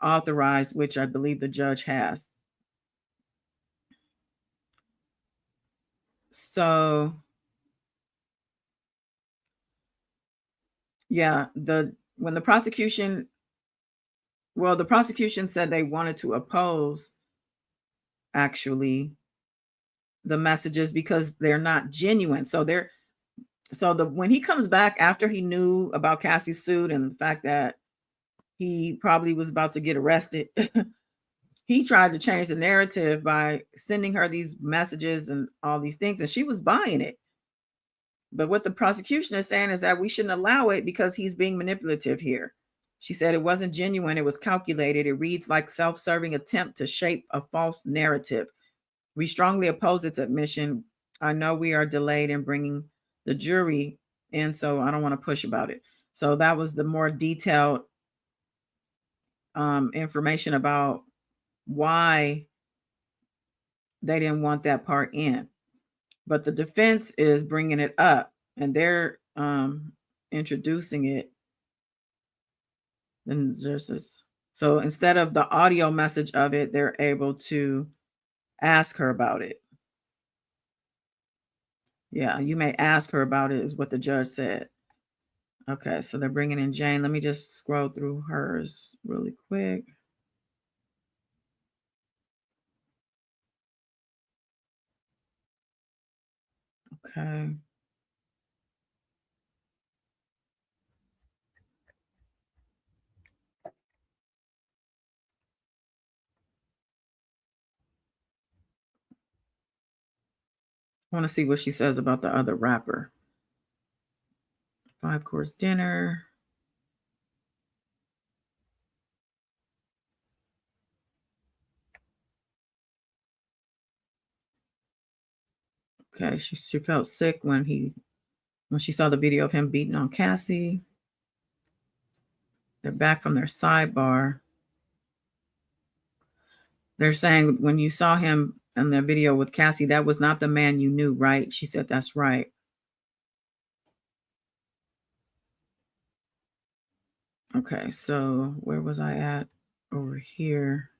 authorized, which I believe the judge has. So, yeah, the prosecution said they wanted to oppose actually the messages because they're not genuine. So when he comes back after he knew about Cassie's suit and the fact that he probably was about to get arrested, he tried to change the narrative by sending her these messages and all these things, and she was buying it. But what the prosecution is saying is that we shouldn't allow it because he's being manipulative here. She said it wasn't genuine, it was calculated. It reads like self-serving attempt to shape a false narrative. We strongly oppose its admission. I know we are delayed in bringing the jury in, so I don't want to push about it. So that was the more detailed information about why they didn't want that part in. But the defense is bringing it up, and they're introducing it. And so instead of the audio message of it, they're able to ask her about it. Yeah, you may ask her about it, is what the judge said. Okay, so they're bringing in Jane. Let me just scroll through hers really quick. Okay. I want to see what she says about the other rapper. 5-course dinner. Okay, she felt sick when she saw the video of him beating on Cassie. They're back from their sidebar. They're saying when you saw him in the video with Cassie, that was not the man you knew, right? She said, that's right. Okay, so where was I at? Over here.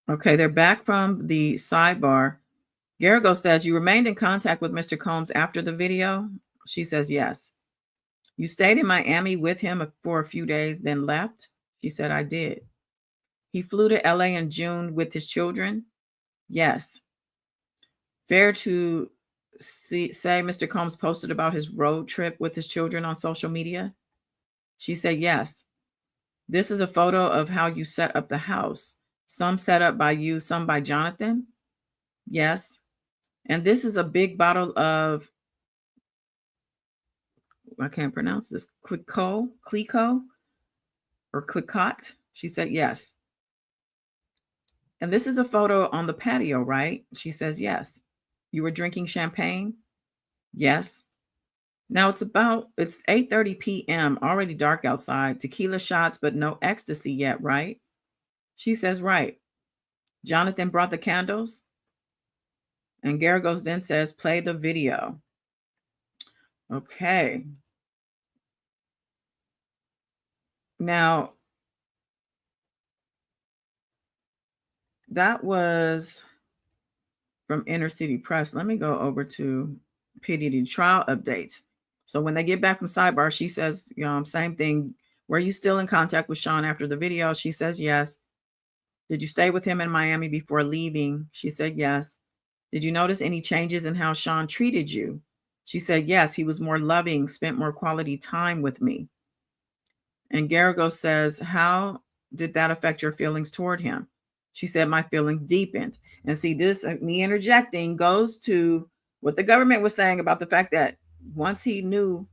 Okay, they're back from the sidebar. Garrigo says, you remained in contact with Mr. Combs after the video? She says, yes. You stayed in Miami with him for a few days, then left? She said, I did. He flew to LA in June with his children? Yes. Fair to say Mr. Combs posted about his road trip with his children on social media? She said, yes. This is a photo of how you set up the house. Some set up by you, some by Jonathan? Yes. And this is a big bottle of, I can't pronounce this, Clico or Clicot? She said, yes. And this is a photo on the patio, right? She says, yes. You were drinking champagne? Yes. Now it's 8:30 p.m., already dark outside, tequila shots, but no ecstasy yet, right? She says, right. Jonathan brought the candles? And Garagos then says, play the video. Okay. Now, that was from Inner City Press. Let me go over to P. Diddy trial updates. So when they get back from sidebar, she says, same thing. Were you still in contact with Sean after the video? She says, yes. Did you stay with him in Miami before leaving? She said yes. Did you notice any changes in how Sean treated you? She said yes. He was more loving, spent more quality time with me. And Garrigo says, how did that affect your feelings toward him? She said, my feelings deepened. And see, this, me interjecting, goes to what the government was saying about the fact that once he knew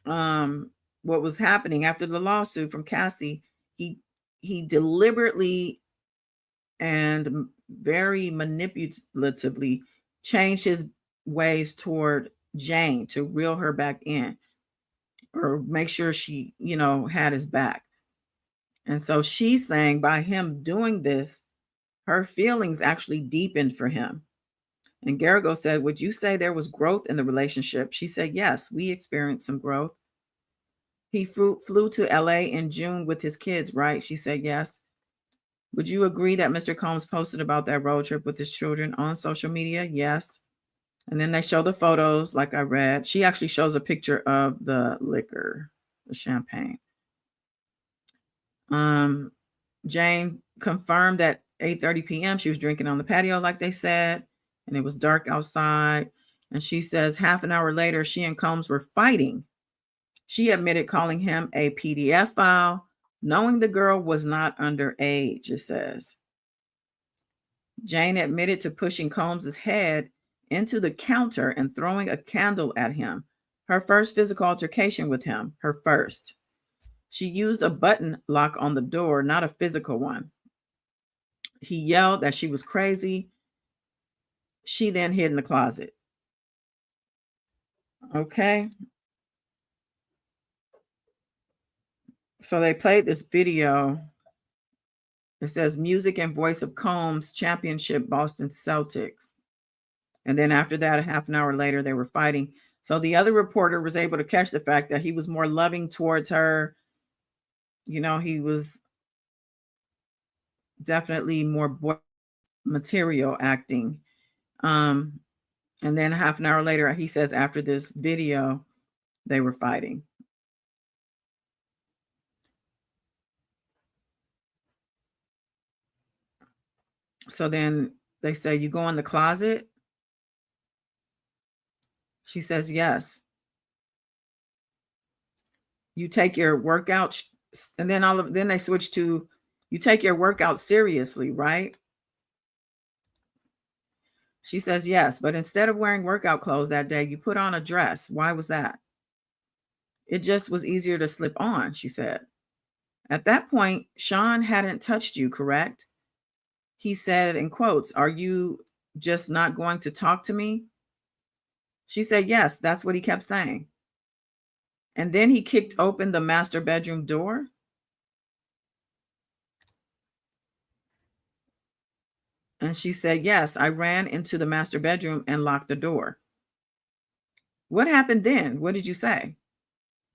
what was happening after the lawsuit from Cassie, he deliberately and very manipulatively changed his ways toward Jane to reel her back in or make sure she, had his back. And so she's saying by him doing this, her feelings actually deepened for him. And Garrigo said, would you say there was growth in the relationship? She said, yes, we experienced some growth. He flew to LA in June with his kids, right? She said, yes. Would you agree that Mr. Combs posted about that road trip with his children on social media? Yes. And then they show the photos, like I read. She actually shows a picture of the liquor, the champagne. Jane confirmed that 8:30 p.m. she was drinking on the patio, like they said, and it was dark outside. And she says half an hour later, she and Combs were fighting. She admitted calling him a PDF file, knowing the girl was not underage, it says. Jane admitted to pushing Combs' head into the counter and throwing a candle at him. Her first physical altercation with him, her first. She used a button lock on the door, not a physical one. He yelled that she was crazy. She then hid in the closet. Okay. So they played this video. It says music and voice of Combs, championship Boston Celtics. And then after that, a half an hour later, they were fighting. So the other reporter was able to catch the fact that he was more loving towards her. He was definitely more material acting. And then half an hour later, he says after this video, they were fighting. So then they say, you go in the closet? She says, yes. You take your workout, and then they switch to, you take your workout seriously, right? She says, yes, but instead of wearing workout clothes that day, you put on a dress. Why was that? It just was easier to slip on, she said. At that point, Sean hadn't touched you, correct? He said in quotes, are you just not going to talk to me? She said, yes, that's what he kept saying. And then he kicked open the master bedroom door. And she said, yes, I ran into the master bedroom and locked the door. What happened then? What did you say?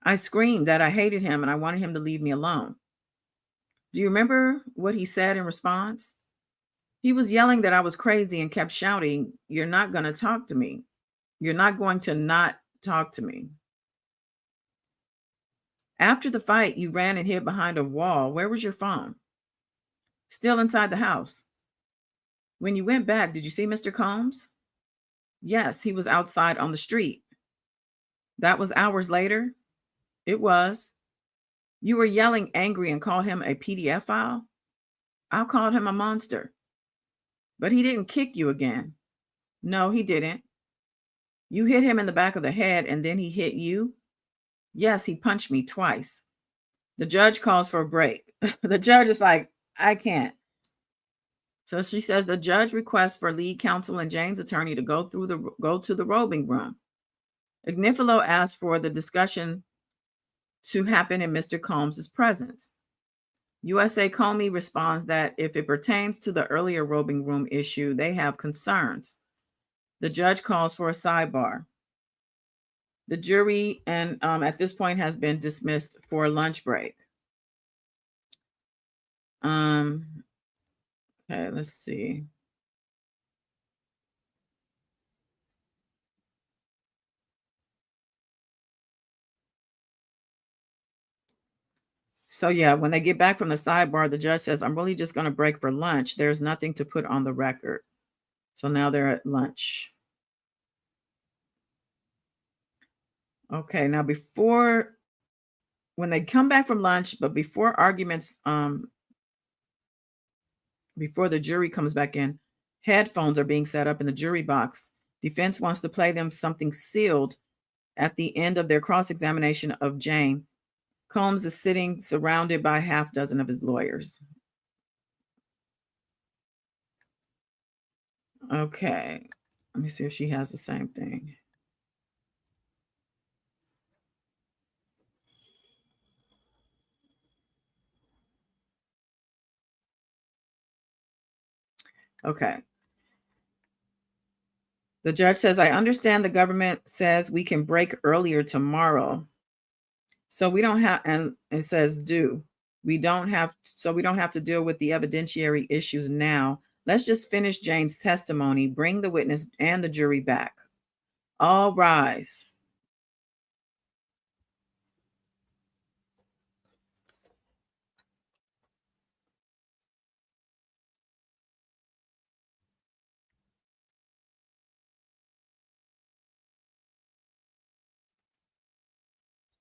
I screamed that I hated him and I wanted him to leave me alone. Do you remember what he said in response? He was yelling that I was crazy and kept shouting, you're not going to talk to me. You're not going to not talk to me. After the fight, you ran and hid behind a wall. Where was your phone? Still inside the house. When you went back, did you see Mr. Combs? Yes, he was outside on the street. That was hours later? It was. You were yelling angry and called him a PDF file? I called him a monster. But he didn't kick you again. No, he didn't. You hit him in the back of the head and then he hit you? Yes, he punched me twice. The judge calls for a break. The judge is like, I can't. So she says the judge requests for lead counsel and Jane's attorney to go to the robing room. Ignifilo asked for the discussion to happen in Mr. Combs' presence. USA Comey responds that if it pertains to the earlier robing room issue, they have concerns. The judge calls for a sidebar. The jury and at this point has been dismissed for a lunch break. Okay, let's see. So yeah, when they get back from the sidebar, the judge says, I'm really just going to break for lunch. There's nothing to put on the record. So now they're at lunch. Okay, now when they come back from lunch, but before arguments, before the jury comes back in, headphones are being set up in the jury box. Defense wants to play them something sealed at the end of their cross-examination of Jane. Combs is sitting surrounded by a half dozen of his lawyers. Okay, let me see if she has the same thing. Okay. The judge says, I understand the government says we can break earlier tomorrow. So we don't have, and it says we don't have to deal with the evidentiary issues now. Let's just finish Jane's testimony, bring the witness and the jury back. All rise.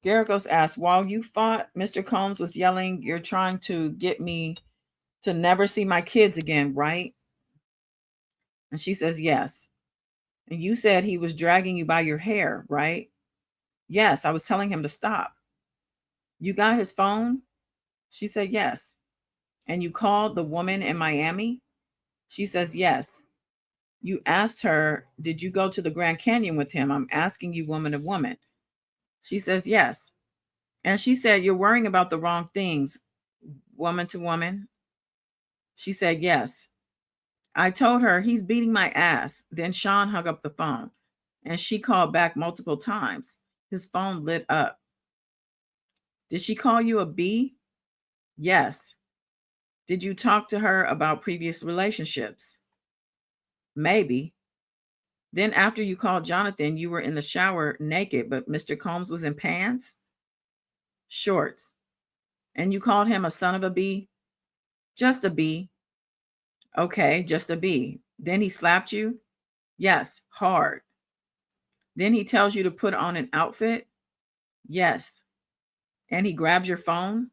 Garagos asked, while you fought, Mr. Combs was yelling, you're trying to get me to never see my kids again, right? And she says, yes. And you said he was dragging you by your hair, right? Yes, I was telling him to stop. You got his phone? She said, yes. And you called the woman in Miami? She says, yes. You asked her, did you go to the Grand Canyon with him? I'm asking you, woman to woman. She says, yes. And she said, you're worrying about the wrong things, woman to woman. She said, yes. I told her he's beating my ass. Then Sean hung up the phone and she called back multiple times. His phone lit up. Did she call you a B? Yes. Did you talk to her about previous relationships? Maybe. Then after you called Jonathan, you were in the shower naked, but Mr. Combs was in pants, shorts. And you called him a son of a B? Just a B. Okay, just a B. Then he slapped you? Yes, hard. Then he tells you to put on an outfit? Yes. And he grabs your phone?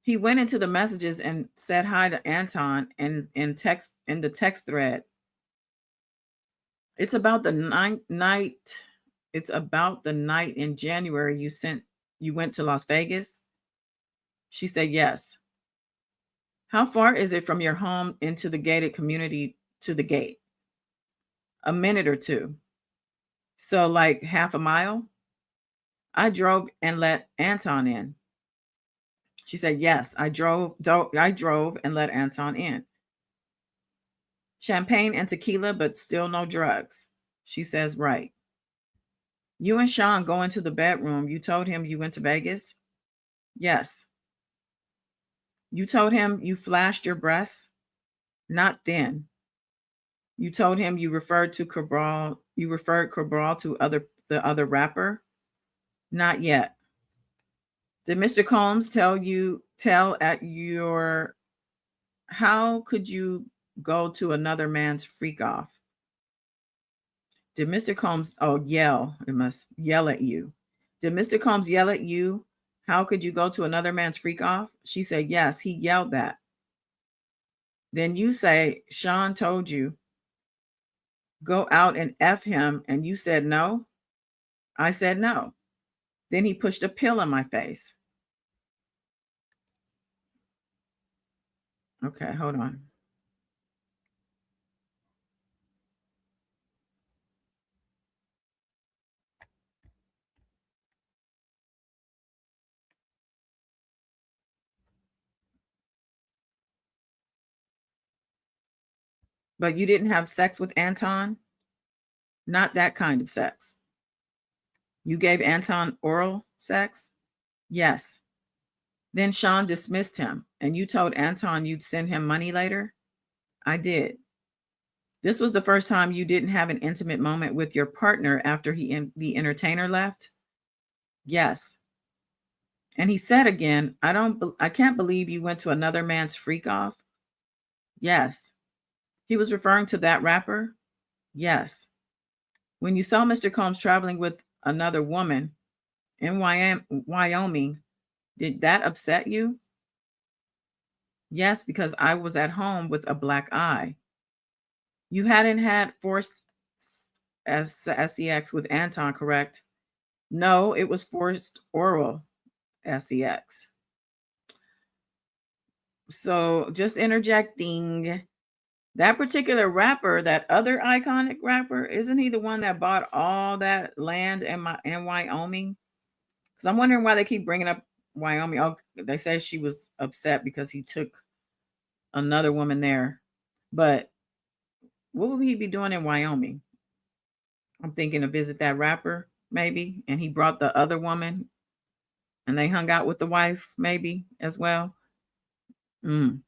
He went into the messages and said hi to Anton in the text thread. It's about the night. It's about the night in January you went to Las Vegas. She said yes. How far is it from your home into the gated community to the gate? A minute or two. So like half a mile? I drove and let Anton in. She said, yes, I drove and let Anton in. Champagne and tequila, but still no drugs. She says, right. You and Sean go into the bedroom. You told him you went to Vegas? Yes. You told him you flashed your breasts? Not then. You told him you referred Cabral to the other rapper? Not yet. Did Mr. Combs how could you go to another man's freak off? Did Mr. Combs, it must yell at you. Did Mr. Combs yell at you? How could you go to another man's freak off? She said, yes, he yelled that. Then you say, Sean told you, go out and F him, and you said no? I said no. Then he pushed a pill in my face. Okay, hold on. But you didn't have sex with Anton? Not that kind of sex. You gave Anton oral sex? Yes. Then Sean dismissed him, and you told Anton you'd send him money later? I did. This was the first time you didn't have an intimate moment with your partner after the entertainer left? Yes. And he said again, I can't believe you went to another man's freak off. Yes. He was referring to that rapper. Yes. When you saw Mr. Combs traveling with another woman in Wyoming, did that upset you? Yes, because I was at home with a black eye. You hadn't had forced sex with Anton, correct? No, it was forced oral sex. So just interjecting, that particular rapper, that other iconic rapper, isn't he the one that bought all that land in Wyoming? Because I'm wondering why they keep bringing up Wyoming. Oh, they say she was upset because he took another woman there. But what would he be doing in Wyoming? I'm thinking to visit that rapper, maybe. And he brought the other woman and they hung out with the wife, maybe as well. Mm.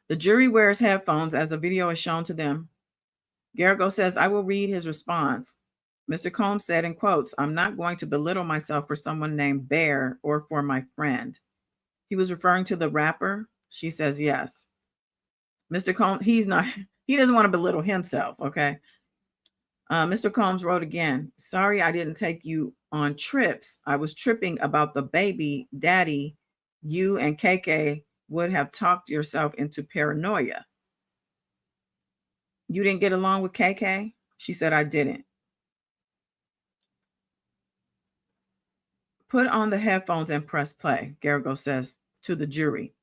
The jury wears headphones as the video is shown to them. Garrigo says, I will read his response. Mr. Combs said in quotes, I'm not going to belittle myself for someone named Bear or for my friend. He was referring to the rapper. She says, yes. Mr. Combs, he doesn't want to belittle himself. Okay. Mr. Combs wrote again, sorry, I didn't take you on trips. I was tripping about the baby daddy. You and KK would have talked yourself into paranoia. You didn't get along with KK? She said, I didn't. Put on the headphones and press play, Garrigo says to the jury.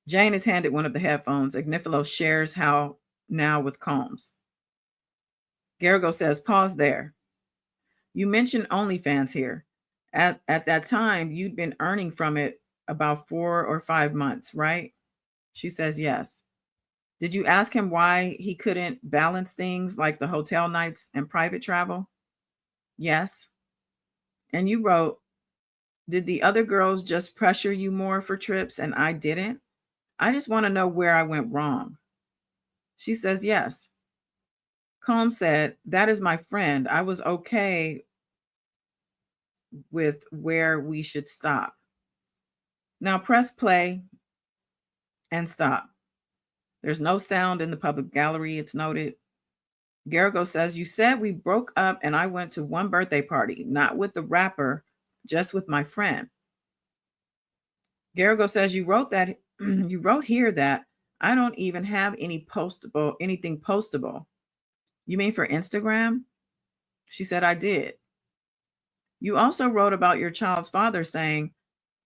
Jane is handed one of the headphones. Agnifilo shares how now with Combs. Garrigo says, pause there. You mentioned OnlyFans here. At that time, you'd been earning from it about 4 or 5 months, right? She says, yes. Did you ask him why he couldn't balance things like the hotel nights and private travel? Yes. And you wrote, did the other girls just pressure you more for trips and I didn't? I just want to know where I went wrong. She says, yes. Combs said, that is my friend. I was okay with where we should stop. Now press play and stop. There's no sound in the public gallery, it's noted. Garrigo says, you said we broke up and I went to one birthday party, not with the rapper, just with my friend. Garrigo says, you wrote that you wrote here that I don't even have anything postable. You mean for Instagram? She said, I did. You also wrote about your child's father saying,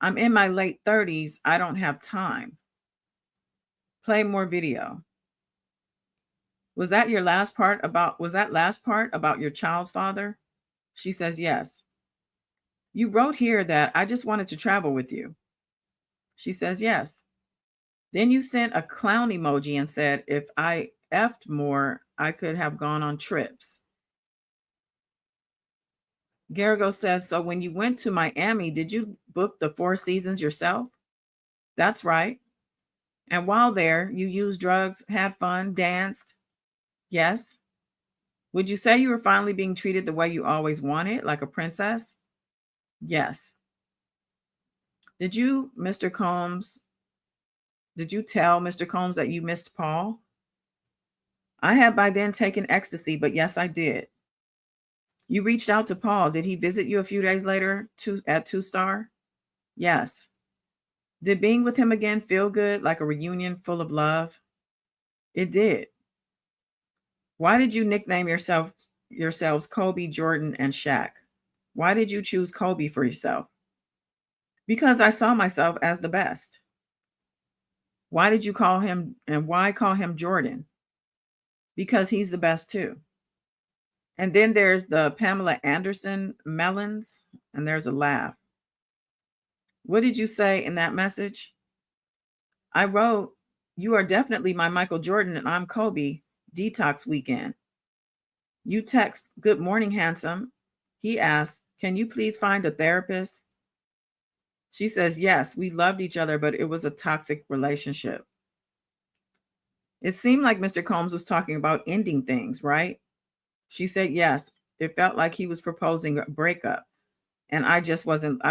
I'm in my late 30s. I don't have time. Play more video. Was that last part about your child's father? She says, yes. You wrote here that I just wanted to travel with you. She says, yes. Then you sent a clown emoji and said, if I effed more, I could have gone on trips. Garrigo says, so when you went to Miami, did you book the 4 seasons yourself? That's right. And while there, you used drugs, had fun, danced? Yes. Would you say you were finally being treated the way you always wanted, like a princess? Yes. Did you tell Mr. Combs that you missed Paul? I had by then taken ecstasy, but yes, I did. You reached out to Paul. Did he visit you a few days later at 2-Star? Yes. Did being with him again feel good, like a reunion full of love? It did. Why did you nickname yourselves Kobe, Jordan, and Shaq? Why did you choose Kobe for yourself? Because I saw myself as the best. Why call him Jordan? Because he's the best too. And then there's the Pamela Anderson melons, and there's a laugh. What did you say in that message? I wrote, you are definitely my Michael Jordan and I'm Kobe, detox weekend. You text, good morning, handsome. He asks, can you please find a therapist? She says, yes, we loved each other, but it was a toxic relationship. It seemed like Mr. Combs was talking about ending things, right? She said, yes, it felt like he was proposing a breakup. and I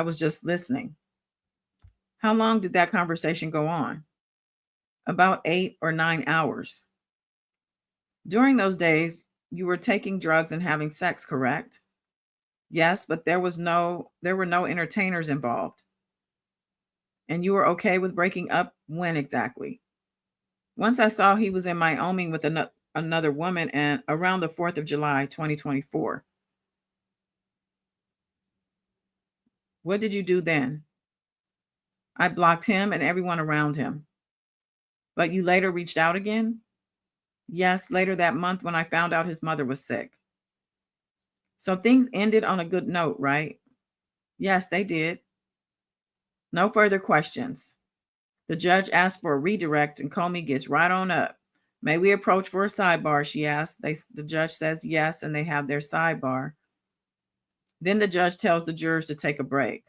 was just listening. How long did that conversation go on? About 8 or 9 hours. During those days, you were taking drugs and having sex, correct? Yes, but there were no entertainers involved. And you were okay with breaking up when exactly? Once I saw he was in Wyoming with another woman and around the 4th of July, 2024. What did you do then? I blocked him and everyone around him. But you later reached out again? Yes, later that month when I found out his mother was sick. So things ended on a good note, right? Yes, they did. No further questions. The judge asked for a redirect and Comey gets right on up. May we approach for a sidebar, she asked. The judge says yes, and they have their sidebar. Then the judge tells the jurors to take a break.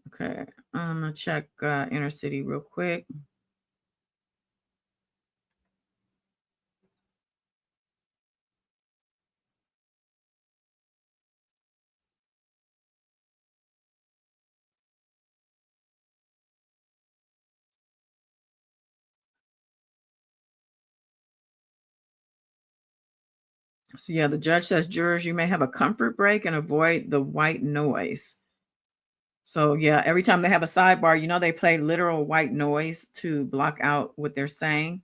Okay, I'm going to check Inner City real quick. So yeah, the judge says, jurors, you may have a comfort break and avoid the white noise. So yeah, every time they have a sidebar, you know, they play literal white noise to block out what they're saying.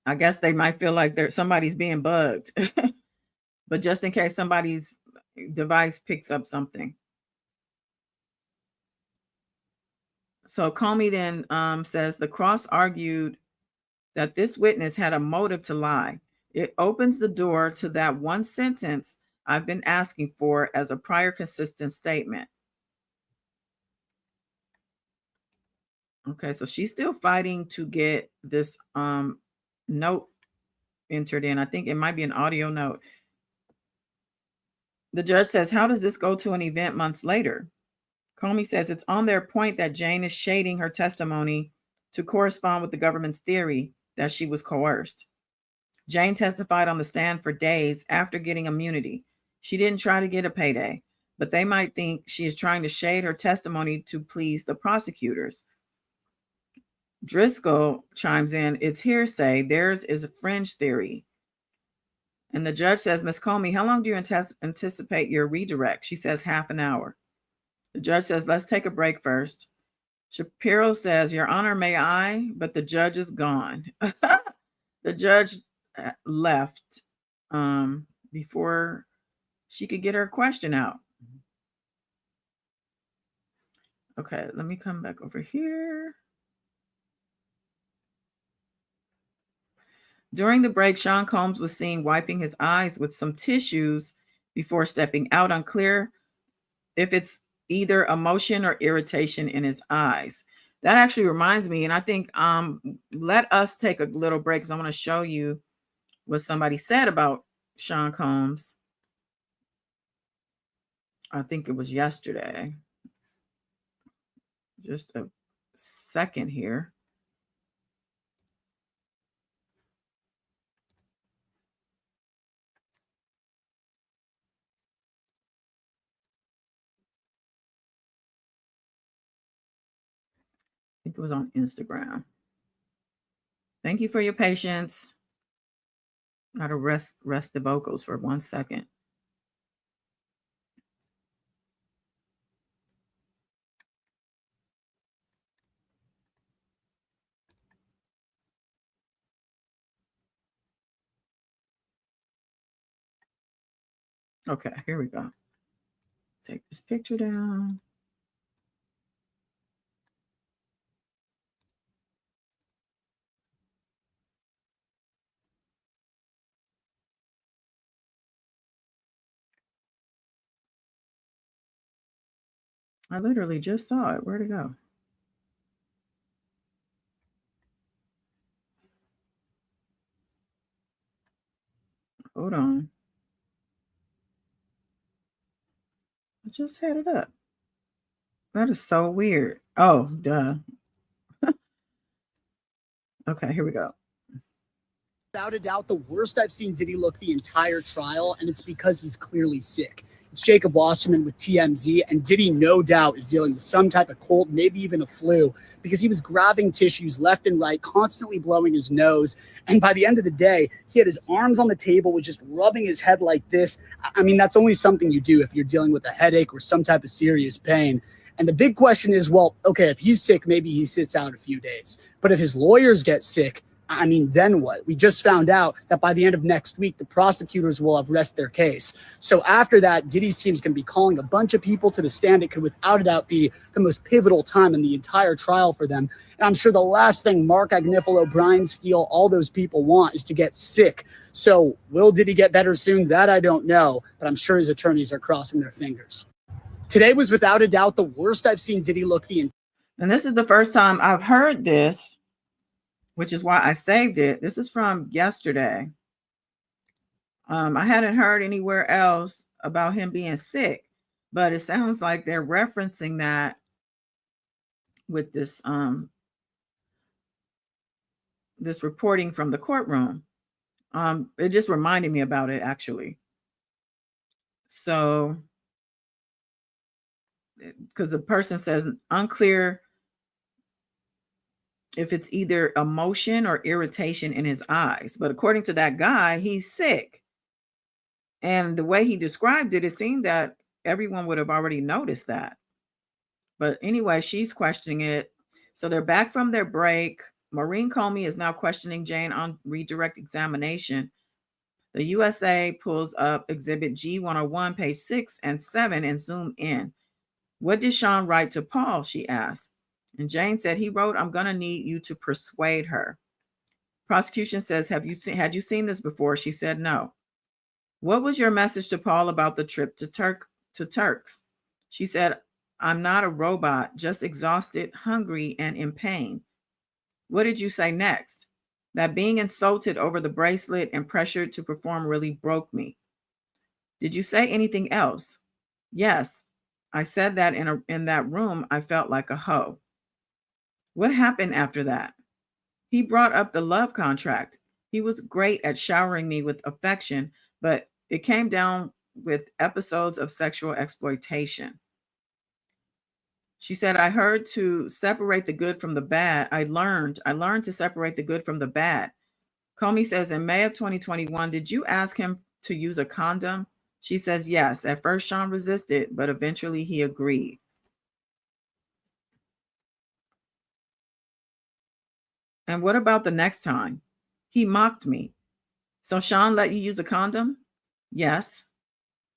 I guess they might feel like somebody's being bugged, but just in case somebody's device picks up something. So Comey then says the cross argued that this witness had a motive to lie. It opens the door to that one sentence I've been asking for as a prior consistent statement. Okay, so she's still fighting to get this note entered in. I think it might be an audio note. The judge says, how does this go to an event months later? Comey says it's on their point that Jane is shading her testimony to correspond with the government's theory that she was coerced. Jane testified on the stand for days after getting immunity. She didn't try to get a payday, but they might think she is trying to shade her testimony to please the prosecutors. Driscoll chimes in, it's hearsay. Theirs is a fringe theory. And the judge says, Ms. Comey, how long do you anticipate your redirect? She says half an hour. The judge says, let's take a break first. Shapiro says, Your Honor, may I? But the judge is gone. The judge left before she could get her question out. Okay, let me come back over here. During the break, Sean Combs was seen wiping his eyes with some tissues before stepping out. Unclear if it's either emotion or irritation in his eyes. That actually reminds me, and I think let us take a little break because I want to show you what somebody said about Sean Combs. I think it was yesterday. Just a second here. I think it was on Instagram. Thank you for your patience. Gotta rest the vocals for 1 second. Okay, here we go. Take this picture down. I literally just saw it. Where'd it go? Hold on. I just had it up. That is so weird. Oh, duh. Okay, here we go. Without a doubt, the worst I've seen Diddy look the entire trial, and it's because he's clearly sick. It's Jacob Wasserman with TMZ, and Diddy no doubt is dealing with some type of cold, maybe even a flu, because he was grabbing tissues left and right, constantly blowing his nose. And by the end of the day, he had his arms on the table, was just rubbing his head like this. I mean, that's only something you do if you're dealing with a headache or some type of serious pain. And the big question is, well, okay, if he's sick, maybe he sits out a few days. But if his lawyers get sick, I mean, then what? We just found out that by the end of next week, the prosecutors will have rested their case. So after that, Diddy's team's going to be calling a bunch of people to the stand. It could without a doubt be the most pivotal time in the entire trial for them. And I'm sure the last thing Mark Agnifilo, Brian Steele, all those people want is to get sick. So will Diddy get better soon? That I don't know, but I'm sure his attorneys are crossing their fingers. Today was without a doubt the worst I've seen Diddy look the. And this is the first time I've heard this, which is why I saved it. This is from yesterday. I hadn't heard anywhere else about him being sick, but it sounds like they're referencing that with this this reporting from the courtroom. It just reminded me about it, actually. So, because the person says unclear if it's either emotion or irritation in his eyes. But according to that guy, he's sick. And the way he described it, it seemed that everyone would have already noticed that. But anyway, she's questioning it. So they're back from their break. Maureen Comey is now questioning Jane on redirect examination. The USA pulls up Exhibit G101, page 6 and 7, and zoom in. What did Sean write to Paul? She asked. And Jane said, he wrote, I'm going to need you to persuade her. Prosecution says, had you seen this before? She said, no. What was your message to Paul about the trip to Turks? She said, I'm not a robot, just exhausted, hungry, and in pain. What did you say next? That being insulted over the bracelet and pressured to perform really broke me. Did you say anything else? Yes. I said that in that room, I felt like a hoe. What happened after that? He brought up the love contract. He was great at showering me with affection, but it came down with episodes of sexual exploitation. She said, I heard to separate the good from the bad. I learned to separate the good from the bad. Comey says, in May of 2021, did you ask him to use a condom? She says, yes. At first, Sean resisted, but eventually he agreed. And what about the next time? He mocked me. So Sean let you use a condom? Yes.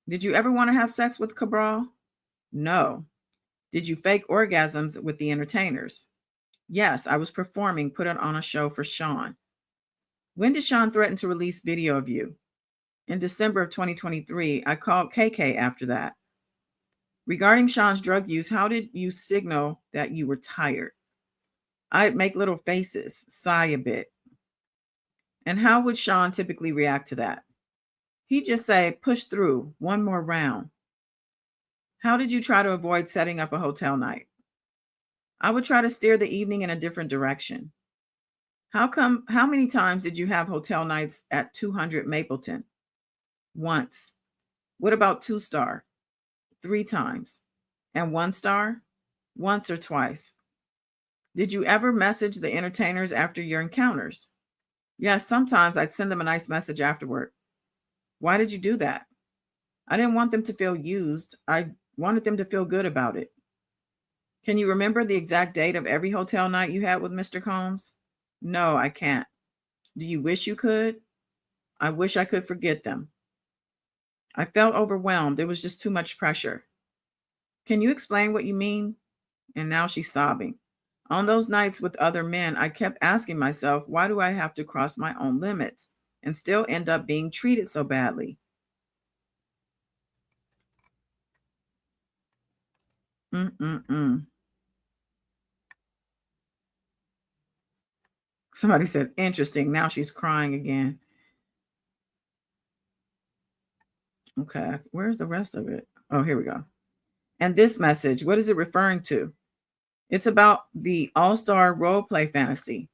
Did you ever want to have sex with Cabral? No. Did you fake orgasms with the entertainers? Yes, I was performing, put it on a show for Sean. When did Sean threaten to release video of you? In December of 2023, I called KK after that. Regarding Sean's drug use, how did you signal that you were tired? I'd make little faces, sigh a bit. And how would Sean typically react to that? He'd just say, push through, one more round. How did you try to avoid setting up a hotel night? I would try to steer the evening in a different direction. How many times did you have hotel nights at 200 Mapleton? Once. What about 2-star? 3 times. And 1-star? Once or twice. Did you ever message the entertainers after your encounters? Yes, sometimes I'd send them a nice message afterward. Why did you do that? I didn't want them to feel used. I wanted them to feel good about it. Can you remember the exact date of every hotel night you had with Mr. Combs? No, I can't. Do you wish you could? I wish I could forget them. I felt overwhelmed. It was just too much pressure. Can you explain what you mean? And now she's sobbing. On those nights with other men, I kept asking myself, why do I have to cross my own limits and still end up being treated so badly? Somebody said, interesting. Now she's crying again. Okay, where's the rest of it? Oh, here we go. And this message, what is it referring to? It's about the all-star role play fantasy.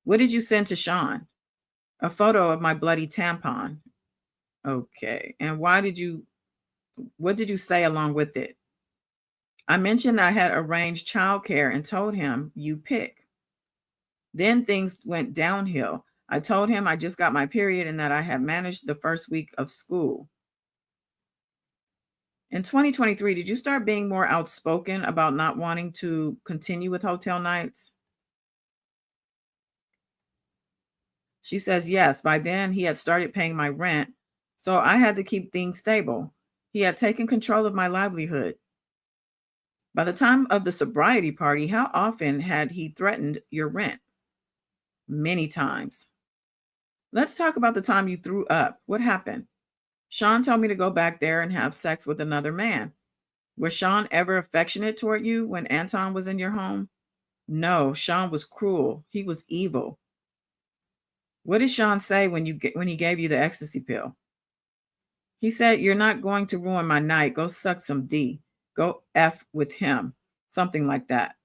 What did you send to Sean? A photo of my bloody tampon. Okay. And what did you say along with it? I mentioned I had arranged childcare and told him, you pick. Then things went downhill. I told him I just got my period and that I had managed the first week of school. In 2023, did you start being more outspoken about not wanting to continue with hotel nights? She says, yes. By then, he had started paying my rent, so I had to keep things stable. He had taken control of my livelihood. By the time of the sobriety party, how often had he threatened your rent? Many times. Let's talk about the time you threw up. What happened? Sean told me to go back there and have sex with another man. Was Sean ever affectionate toward you when Anton was in your home? No, Sean was cruel. He was evil. What did Sean say when he gave you the ecstasy pill? He said, you're not going to ruin my night. Go suck some D. Go F with him. Something like that.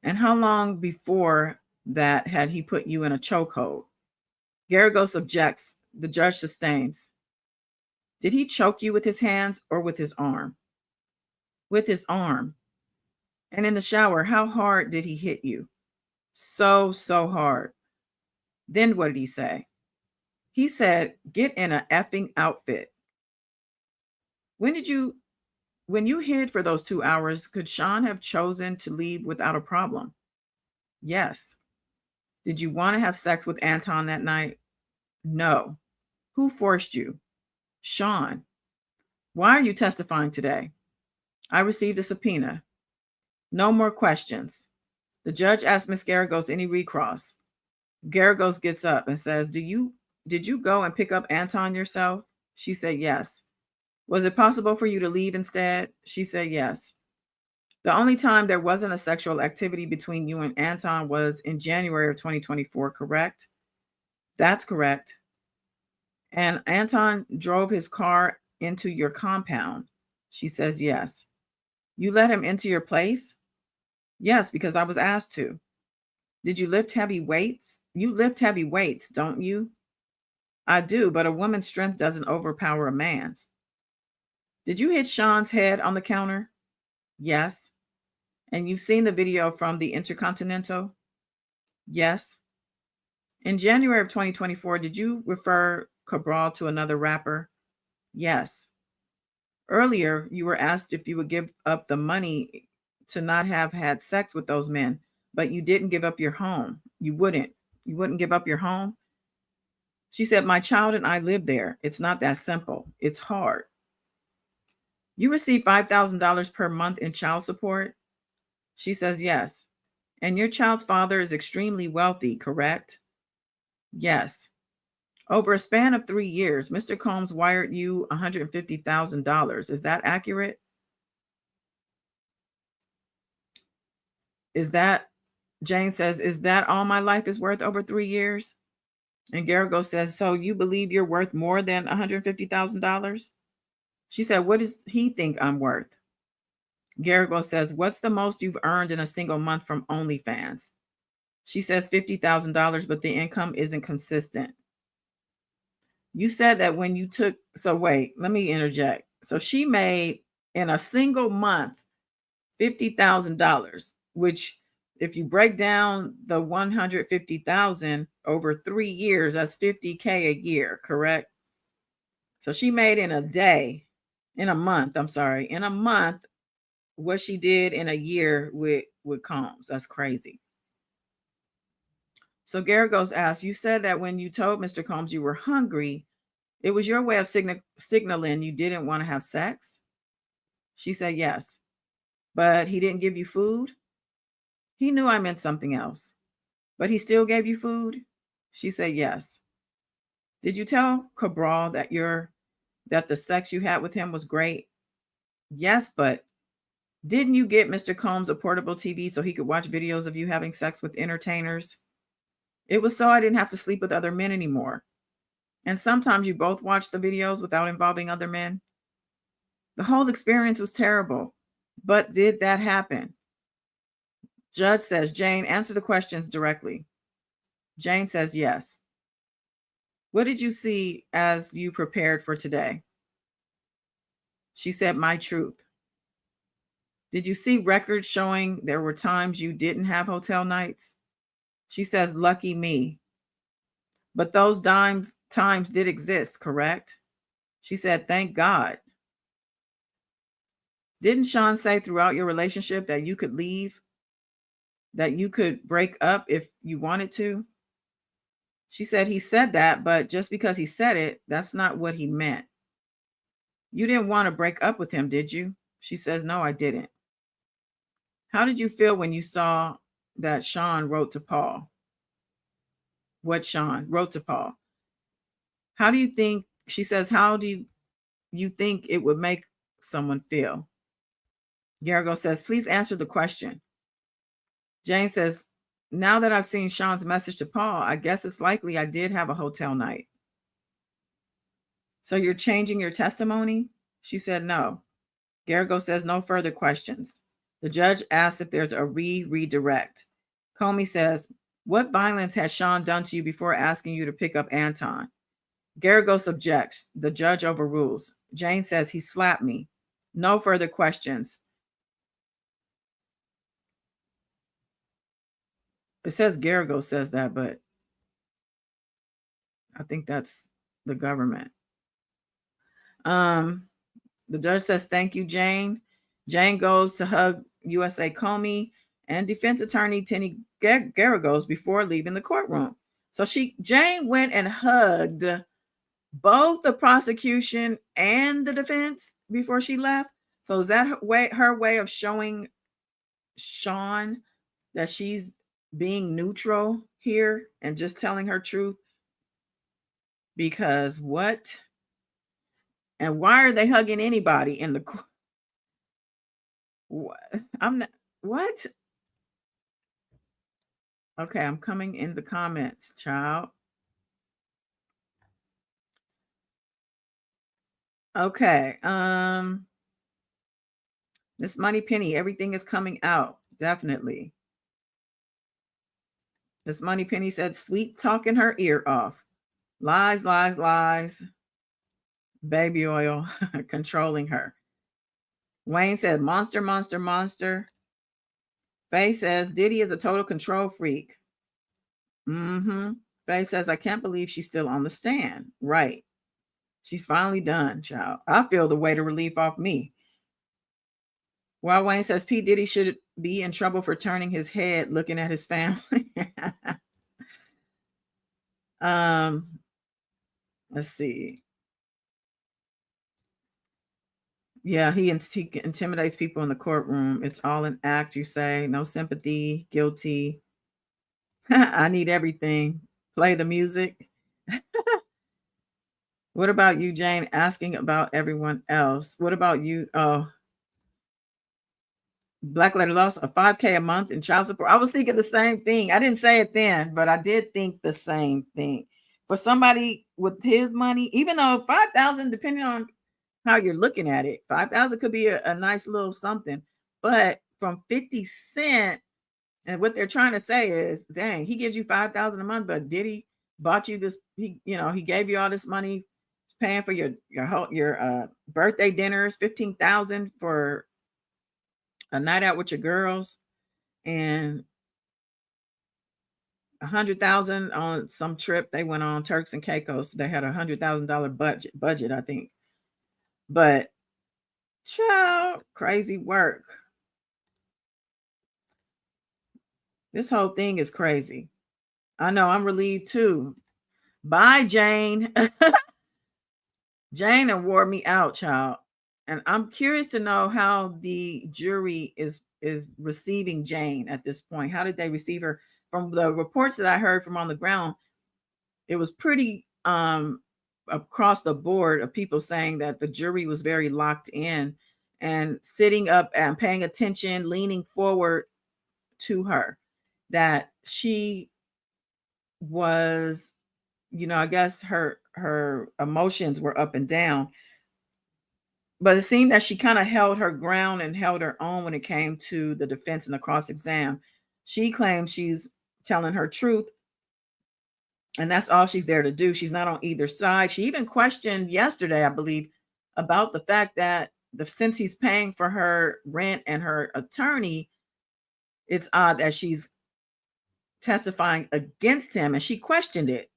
And how long before that had he put you in a chokehold? Garagos objects. The judge sustains. Did he choke you with his hands or with his arm? With his arm. And in the shower, how hard did he hit you? So hard. Then what did he say? He said, get in a effing outfit. When you hid for those 2 hours, could Sean have chosen to leave without a problem? Yes. Did you want to have sex with Anton that night? No. Who forced you? Sean. Why are you testifying today? I received a subpoena. No more questions. The judge asked Miss Garagos any recross. Garagos gets up and says, did you go and pick up Anton yourself? She said, yes. Was it possible for you to leave instead? She said, yes. The only time there wasn't a sexual activity between you and Anton was in January of 2024, correct? That's correct. And Anton drove his car into your compound? She says, yes. You let him into your place? Yes, because I was asked to. Did you lift heavy weights? You lift heavy weights, don't you? I do, but a woman's strength doesn't overpower a man's. Did you hit Sean's head on the counter? Yes. And you've seen the video from the Intercontinental? Yes. In January of 2024, did you refer Cabral to another rapper? Yes. Earlier, you were asked if you would give up the money to not have had sex with those men, but you didn't give up your home. You wouldn't give up your home? She said, my child and I live there. It's not that simple. It's hard. You receive $5,000 per month in child support? She says, yes. And your child's father is extremely wealthy, correct? Yes. Over a span of 3 years, Mr. Combs wired you $150,000. Is that accurate? Jane says, is that all my life is worth over 3 years? And Garagos says, so you believe you're worth more than $150,000? She said, what does he think I'm worth? Garagos says, what's the most you've earned in a single month from OnlyFans? She says $50,000, but the income isn't consistent. You said that when you took, so wait, let me interject. So she made in a single month $50,000, which if you break down the 150,000 over 3 years, that's 50K a year, correct? So she made in a month, what she did in a year with Combs. That's crazy. So Garagos asks, you said that when you told Mr. Combs you were hungry, it was your way of signaling you didn't want to have sex? She said, yes. But he didn't give you food? He knew I meant something else. But he still gave you food? She said, yes. Did you tell Cabral that the sex you had with him was great? Yes, but didn't you get Mr. Combs a portable TV so he could watch videos of you having sex with entertainers? It was so I didn't have to sleep with other men anymore. And sometimes you both watched the videos without involving other men. The whole experience was terrible. But did that happen? Judge says, Jane, answer the questions directly. Jane says, yes. What did you see as you prepared for today? She said, my truth. Did you see records showing there were times you didn't have hotel nights? She says, lucky me. But those times did exist, correct? She said, thank God. Didn't Sean say throughout your relationship that you could leave, that you could break up if you wanted to? She said, he said that, but just because he said it, that's not what he meant. You didn't want to break up with him, did you? She says, no, I didn't. How did you feel when you saw that Sean wrote to Paul? What Sean wrote to Paul? How do you think, she says, how do you think it would make someone feel? Garrigo says, please answer the question. Jane says, now that I've seen Sean's message to Paul, I guess it's likely I did have a hotel night. So you're changing your testimony? She said, no. Garrigo says, no further questions. The judge asks if there's a redirect. Comey says, what violence has Sean done to you before asking you to pick up Anton? Garrigos objects. The judge overrules. Jane says, he slapped me. No further questions. It says Garrigos says that, but I think that's the government. The judge says, thank you, Jane. Jane goes to hug USA Comey and defense attorney Tenny Garrigos before leaving the courtroom. So Jane went and hugged both the prosecution and the defense before she left. So is that her way of showing Sean that she's being neutral here and just telling her truth? Because what? And why are they hugging anybody in the court? I'm not, what? Okay, I'm coming in the comments, child. Okay. Miss Money Penny, everything is coming out. Definitely. Miss Money Penny said, sweet talking her ear off. Lies, lies, lies. Baby oil controlling her. Wayne said, monster, monster, monster. Faye says, Diddy is a total control freak. Faye says, I can't believe she's still on the stand. Right. She's finally done, child. I feel the weight of relief off me. While Wayne says, P. Diddy should be in trouble for turning his head looking at his family. Let's see. Yeah, he intimidates people in the courtroom. It's all an act, you say. No sympathy, guilty. I need everything. Play the music. What about you, Jane? Asking about everyone else. What about you? Oh, Black Letter lost a $5,000 a month in child support. I was thinking the same thing. I didn't say it then, but I did think the same thing. For somebody with his money, even though 5,000, depending on how you're looking at it, 5,000 could be a nice little something. But from 50 Cent, and what they're trying to say is, dang, he gives you 5,000 a month, but Diddy bought you this. He gave you all this money, paying for your birthday dinners, 15,000 for a night out with your girls, and 100,000 on some trip they went on, Turks and Caicos. They had $100,000 budget, I think. But child, crazy work. This whole thing is crazy. I know, I'm relieved too. Bye, Jane. Jane wore me out, child. And I'm curious to know how the jury is receiving Jane at this point. How did they receive her? From the reports that I heard from on the ground, it was pretty across the board of people saying that the jury was very locked in and sitting up and paying attention, leaning forward to her, that she was, I guess her emotions were up and down, but it seemed that she kind of held her ground and held her own when it came to the defense and the cross exam. She claims she's telling her truth, And that's all she's there to do. She's not on either side. She even questioned yesterday, I believe, about the fact that since he's paying for her rent and her attorney, it's odd that she's testifying against him. And she questioned it.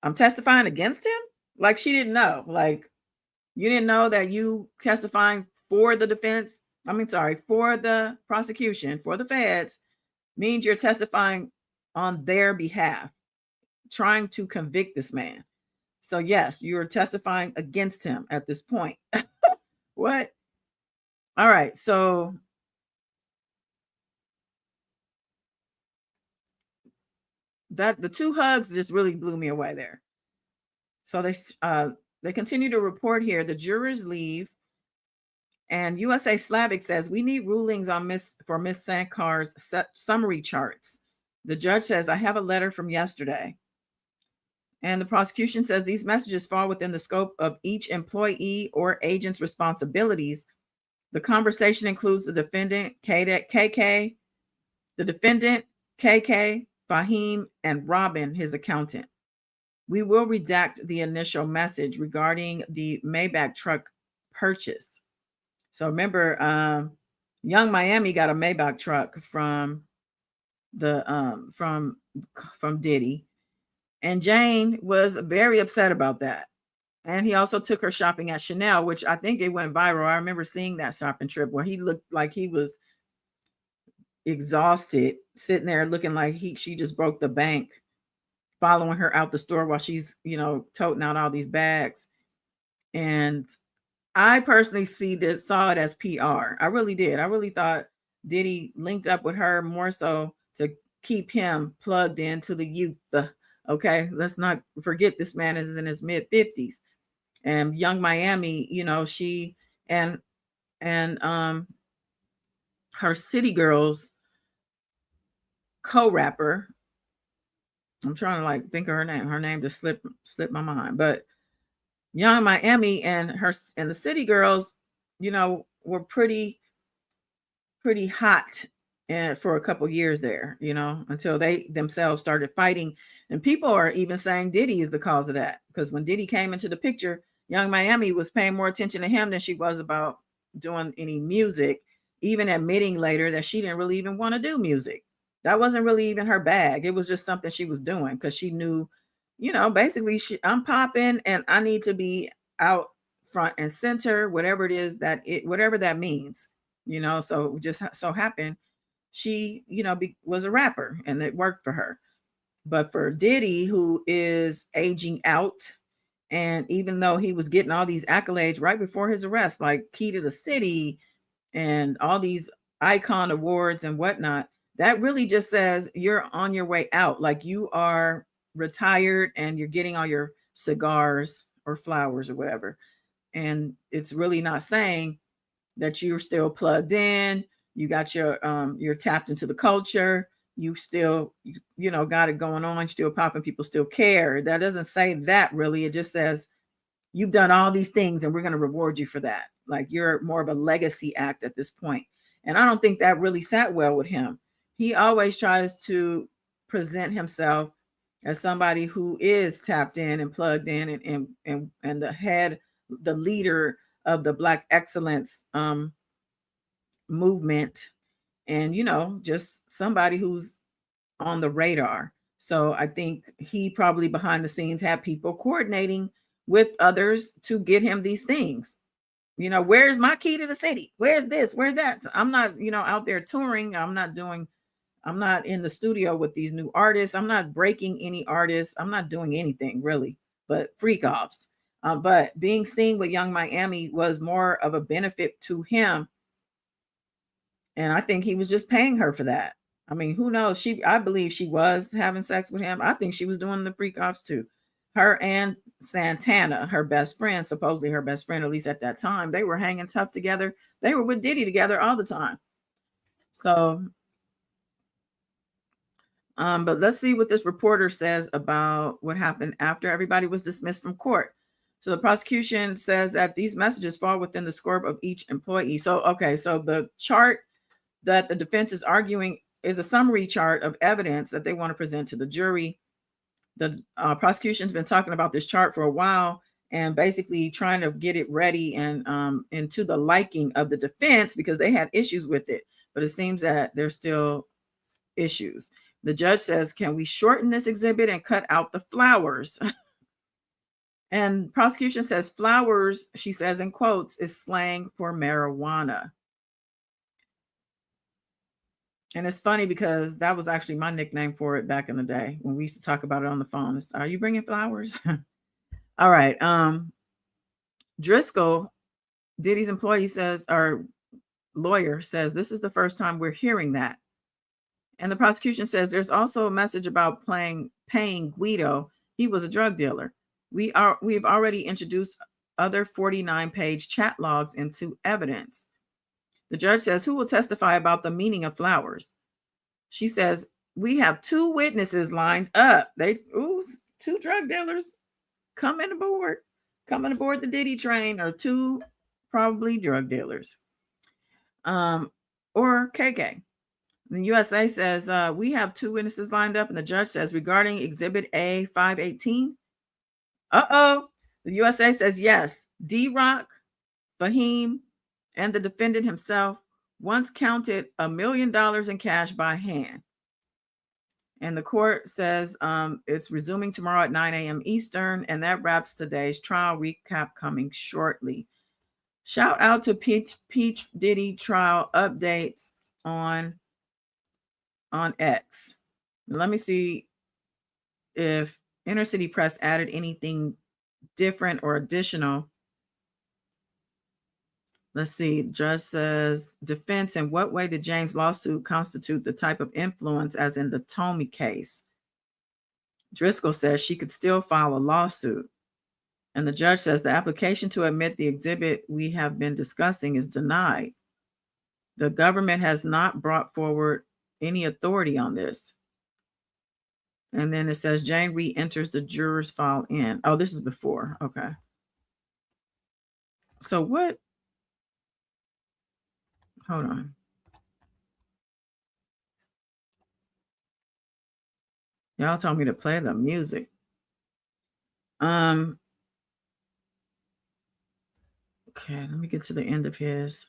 I'm testifying against him? Like she didn't know. Like you didn't know that you testifying for the defense, for the prosecution, for the feds, means you're testifying on their behalf, trying to convict this man. So yes, you're testifying against him at this point. What? All right. So that the two hugs just really blew me away there. So they continue to report here. The jurors leave, and USA Slavic says we need rulings on Miss Sankar's summary charts. The judge says I have a letter from yesterday. And the prosecution says these messages fall within the scope of each employee or agent's responsibilities. The conversation includes the defendant, KK, Fahim, and Robin, his accountant. We will redact the initial message regarding the Maybach truck purchase. So remember, Young Miami got a Maybach truck from from Diddy. And Jane was very upset about that. And he also took her shopping at Chanel, which I think it went viral. I remember seeing that shopping trip where he looked like he was exhausted, sitting there looking like she just broke the bank, following her out the store while she's, toting out all these bags. And I personally saw it as PR. I really did. I really thought Diddy linked up with her more so to keep him plugged into the youth. Okay, let's not forget this man is in his mid 50s. And Young Miami, she and her City Girls co-rapper. I'm trying to think of her name. Her name just slipped my mind. But Young Miami and the City Girls, were pretty hot and for a couple years there, until they themselves started fighting. And people are even saying Diddy is the cause of that, because when Diddy came into the picture, Young Miami was paying more attention to him than she was about doing any music, even admitting later that she didn't really even want to do music. That wasn't really even her bag. It was just something she was doing because she knew, basically I'm popping and I need to be out front and center, whatever it is whatever that means, so it just so happened she, was a rapper and it worked for her. But for Diddy, who is aging out, and even though he was getting all these accolades right before his arrest, like Key to the City and all these icon awards and whatnot, that really just says you're on your way out. Like you are retired and you're getting all your cigars or flowers or whatever. And it's really not saying that you're still plugged in. You got you're tapped into the culture. You still, got it going on. You're still popping. People still care. That doesn't say that really. It just says you've done all these things and we're going to reward you for that. Like you're more of a legacy act at this point. And I don't think that really sat well with him. He always tries to present himself as somebody who is tapped in and plugged in and the leader of the Black excellence movement, and just somebody who's on the radar. So I think he probably behind the scenes had people coordinating with others to get him these things. Where's my key to the city? Where's this? Where's that? I'm not, out there touring. I'm not in the studio with these new artists. I'm not breaking any artists. I'm not doing anything really but freak offs. But being seen with Young Miami was more of a benefit to him. And I think he was just paying her for that. I mean, who knows? I believe she was having sex with him. I think she was doing the freak offs too. Her and Santana, her best friend, supposedly her best friend, at least at that time, they were hanging tough together. They were with Diddy together all the time. So, but let's see what this reporter says about what happened after everybody was dismissed from court. So the prosecution says that these messages fall within the scope of each employee. So, okay, so the chart that the defense is arguing is a summary chart of evidence that they want to present to the jury. the prosecution's been talking about this chart for a while and basically trying to get it ready and into the liking of the defense because they had issues with it. But it seems that there's still issues. The judge says, can we shorten this exhibit and cut out the flowers? And prosecution says flowers, she says in quotes, is slang for marijuana. And it's funny because that was actually my nickname for it back in the day when we used to talk about it on the phone. It's, are you bringing flowers? All right. Driscoll, Diddy's employee says, or lawyer says, this is the first time we're hearing that. And the prosecution says there's also a message about paying Guido. He was a drug dealer. We've already introduced other 49-page chat logs into evidence. The judge says, who will testify about the meaning of flowers? She says, we have 2 witnesses lined up. Two drug dealers coming aboard the Diddy train, or 2 probably drug dealers. Or KK. The USA says, we have 2 witnesses lined up, and the judge says, regarding Exhibit A 518, the USA says, yes, D-Rock, Fahim, and the defendant himself once counted $1 million in cash by hand. And the court says it's resuming tomorrow at 9 a.m. Eastern, and that wraps today's trial. Recap coming shortly. Shout out to Peach Diddy trial updates on X. Let me see if Inner City Press added anything different or additional. Let's see. Judge says, defense, in what way did Jane's lawsuit constitute the type of influence as in the Tommy case? Driscoll says she could still file a lawsuit. And the judge says the application to admit the exhibit we have been discussing is denied. The government has not brought forward any authority on this. And then it says Jane re-enters the juror's file in. Oh, this is before. Okay. So what? Hold on. Y'all told me to play the music. Okay, let me get to the end of his.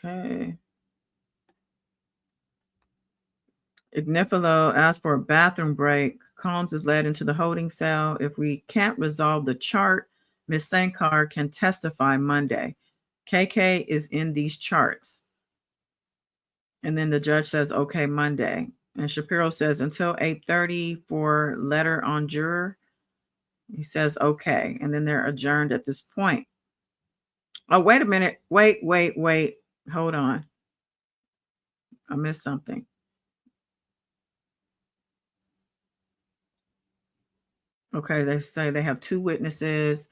Okay. Ignifilo asked for a bathroom break. Combs is led into the holding cell. If we can't resolve the chart, Ms. Sankar can testify Monday. KK is in these charts. And then the judge says, okay, Monday. And Shapiro says, until 8:30 for letter on juror. He says, okay. And then they're adjourned at this point. Oh, wait a minute. Wait. Hold on. I missed something. Okay, they say they have 2 witnesses.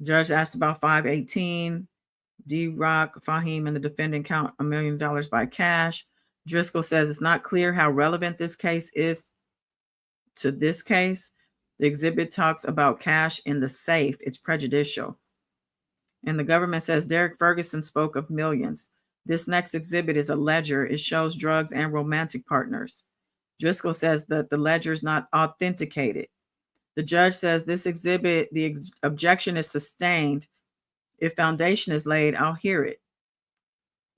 Judge asked about 518. D-Rock, Fahim, and the defendant count $1 million by cash. Driscoll says it's not clear how relevant this case is to this case. The exhibit talks about cash in the safe. It's prejudicial. And the government says Derek Ferguson spoke of millions. This next exhibit is a ledger. It shows drugs and romantic partners. Driscoll says that the ledger is not authenticated. The judge says this exhibit, the objection is sustained. If foundation is laid, I'll hear it.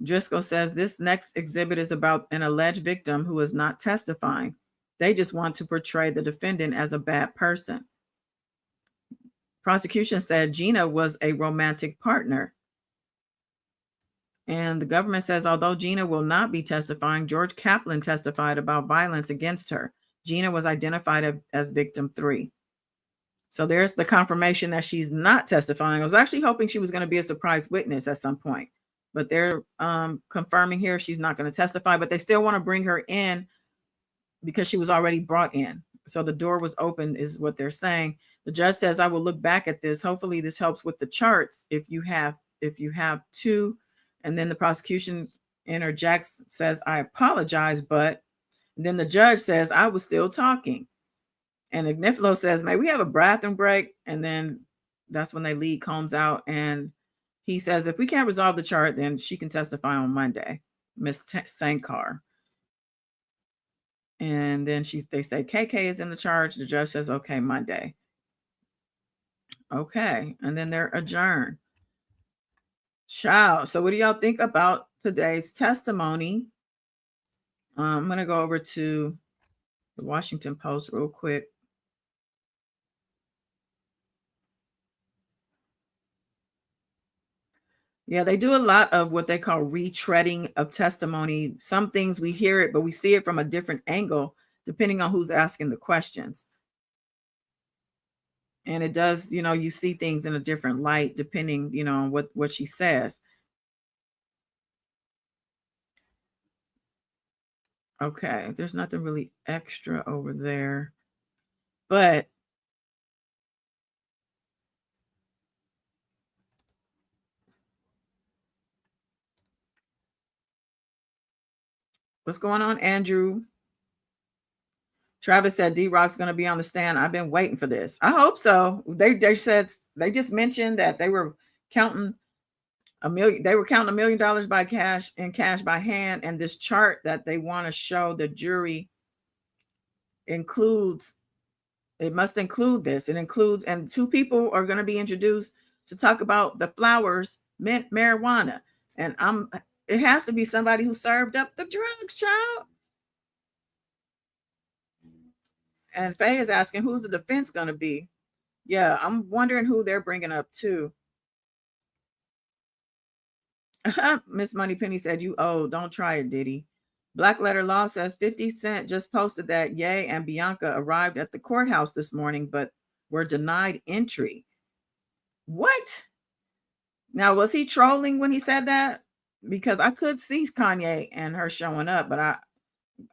Driscoll says this next exhibit is about an alleged victim who is not testifying. They just want to portray the defendant as a bad person. Prosecution said Gina was a romantic partner. And the government says although Gina will not be testifying, George Kaplan testified about violence against her. Gina was identified as victim 3. So there's the confirmation that she's not testifying. I was actually hoping she was going to be a surprise witness at some point, but they're confirming here she's not going to testify, but they still want to bring her in because she was already brought in. So the door was open is what they're saying. The judge says, I will look back at this. Hopefully this helps with the charts if you have 2. And then the prosecution interjects, says, I apologize, but then the judge says, I was still talking. And Ignifilo says, may we have a bathroom break? And then that's when they lead Combs out. And he says, if we can't resolve the chart, then she can testify on Monday. Miss Sankar. And then they say KK is in the charge. The judge says, okay, Monday. Okay. And then they're adjourned. Ciao. So what do y'all think about today's testimony? I'm going to go over to the Washington Post real quick. Yeah, they do a lot of what they call retreading of testimony. Some things we hear it, but we see it from a different angle, depending on who's asking the questions. And it does, you see things in a different light, depending, on what she says. Okay, there's nothing really extra over there, but what's going on, Andrew? Travis said D-Rock's going to be on the stand. I've been waiting for this. I hope so. They said, they just mentioned that they were counting $1 million. They were counting $1 million by cash by hand. And this chart that they want to show the jury it must include this. It includes, and 2 people are going to be introduced to talk about the flowers meant marijuana. And it has to be somebody who served up the drugs, child. And Faye is asking, who's the defense going to be? Yeah, I'm wondering who they're bringing up too. Miss Moneypenny said, you owe. Don't try it, Diddy. Black Letter Law says 50 Cent just posted that Ye and Bianca arrived at the courthouse this morning, but were denied entry. What? Now, was he trolling when he said that? Because I could see Kanye and her showing up, but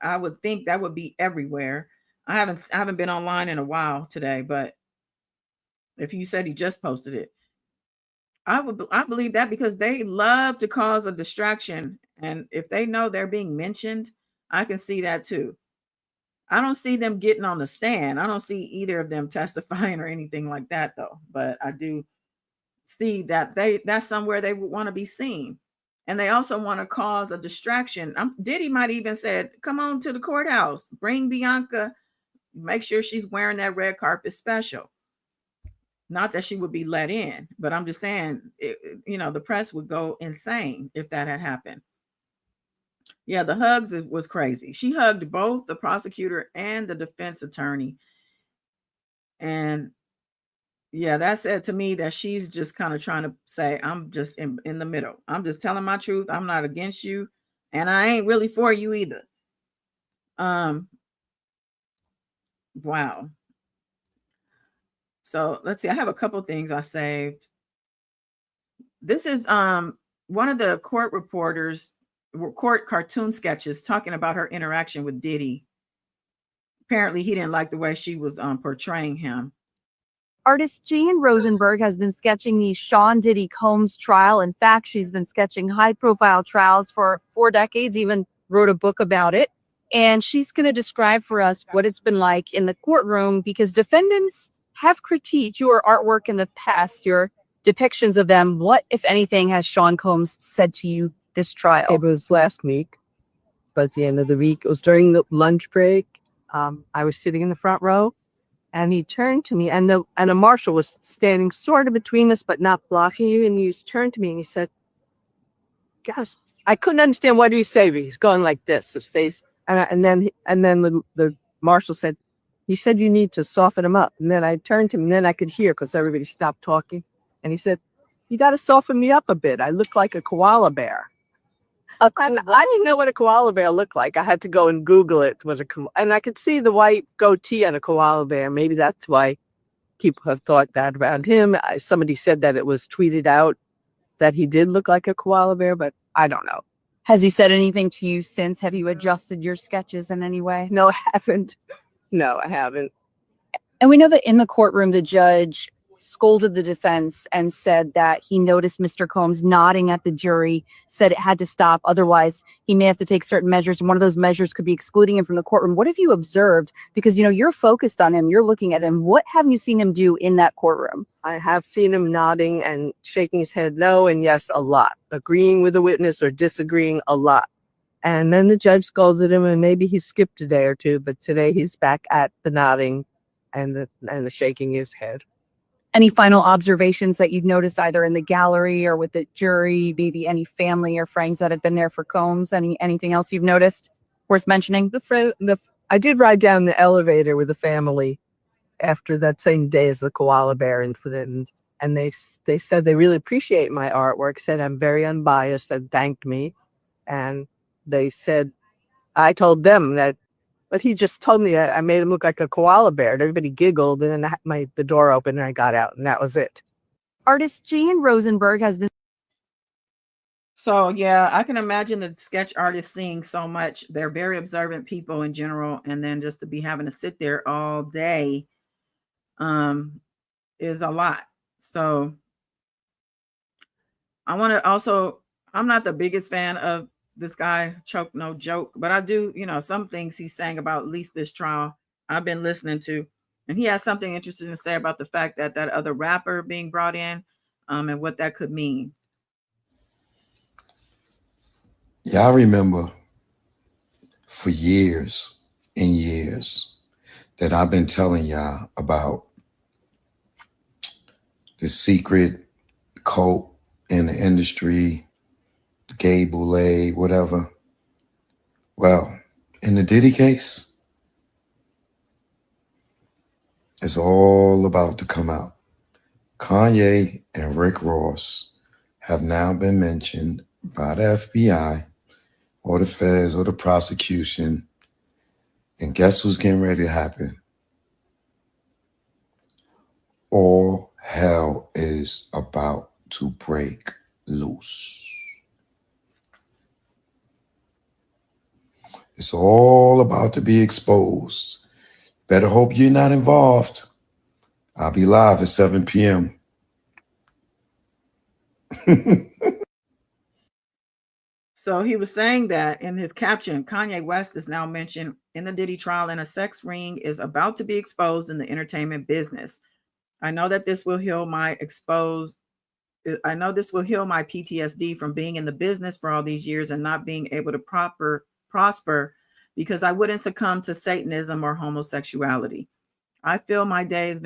I would think that would be everywhere. I haven't been online in a while today, but if you said he just posted it, I believe that, because they love to cause a distraction. And if they know they're being mentioned, I can see that too. I don't see them getting on the stand. I don't see either of them testifying or anything like that though. But I do see that that's somewhere they would want to be seen. And they also want to cause a distraction. Diddy might even said, come on to the courthouse, bring Bianca, make sure she's wearing that red carpet special. Not that she would be let in, but I'm just saying, the press would go insane if that had happened. Yeah, the hugs was crazy. She hugged both the prosecutor and the defense attorney. And yeah, that said to me that she's just kind of trying to say, I'm just in the middle. I'm just telling my truth. I'm not against you. And I ain't really for you either. Wow. So let's see. I have a couple things I saved. This is one of the court reporters, court cartoon sketches talking about her interaction with Diddy. Apparently, he didn't like the way she was portraying him. Artist Jane Rosenberg has been sketching the Sean Diddy Combs trial. In fact, she's been sketching high-profile trials for 4 decades, even wrote a book about it. And she's going to describe for us what it's been like in the courtroom, because defendants have critiqued your artwork in the past, your depictions of them. What, if anything, has Sean Combs said to you this trial? It was last week, but at the end of the week, it was during the lunch break. I was sitting in the front row, and he turned to me, and a marshal was standing sort of between us, but not blocking you. And he turned to me and he said, "Gosh," I couldn't understand what he said. He's going like this, his face, and then the marshal said, "He said you need to soften him up." And then I turned to him, and then I could hear, because everybody stopped talking, and he said, "You got to soften me up a bit. I look like a koala bear." I didn't know what a koala bear looked like. I had to go and Google it. And I could see the white goatee on a koala bear. Maybe that's why people have thought that about him. Somebody said that it was tweeted out that he did look like a koala bear, but I don't know. Has he said anything to you since? Have you adjusted your sketches in any way? No, I haven't. No, I haven't. And we know that in the courtroom, the judge scolded the defense and said that he noticed Mr. Combs nodding at the jury, said it had to stop. Otherwise, he may have to take certain measures. And one of those measures could be excluding him from the courtroom. What have you observed? Because, you're focused on him. You're looking at him. What have you seen him do in that courtroom? I have seen him nodding and shaking his head no and yes a lot. Agreeing with the witness or disagreeing a lot. And then the judge scolded him, and maybe he skipped a day or two, but today he's back at the nodding and the shaking his head. Any final observations that you've noticed either in the gallery or with the jury, maybe any family or friends that have been there for Combs? Anything else you've noticed worth mentioning? I did ride down the elevator with the family after that same day as the koala bear incident, and they said they really appreciate my artwork, said I'm very unbiased, and thanked me. And they said, I told them that, but he just told me that I made him look like a koala bear, and everybody giggled, and then the door opened and I got out, and that was it. Artist Jane Rosenberg has been. So yeah, I can imagine the sketch artists seeing so much. They're very observant people in general, and then just to be having to sit there all day is a lot. So I want to also, I'm not the biggest fan of this guy, Choke No Joke, but I do, some things he's saying about at least this trial I've been listening to. And he has something interesting to say about the fact that that other rapper being brought in and what that could mean. Y'all remember for years and years that I've been telling y'all about the secret cult in the industry, gay boule, whatever. Well, in the Diddy case, it's all about to come out. Kanye and Rick Ross have now been mentioned by the FBI or the feds or the prosecution. And guess what's getting ready to happen? All hell is about to break loose. It's all about to be exposed. Better hope you're not involved. I'll be live at 7 p.m. So he was saying that in his caption, Kanye West is now mentioned in the Diddy trial, and a sex ring is about to be exposed in the entertainment business. I know this will heal my PTSD from being in the business for all these years and not being able to prosper because I wouldn't succumb to Satanism or homosexuality. I feel my day is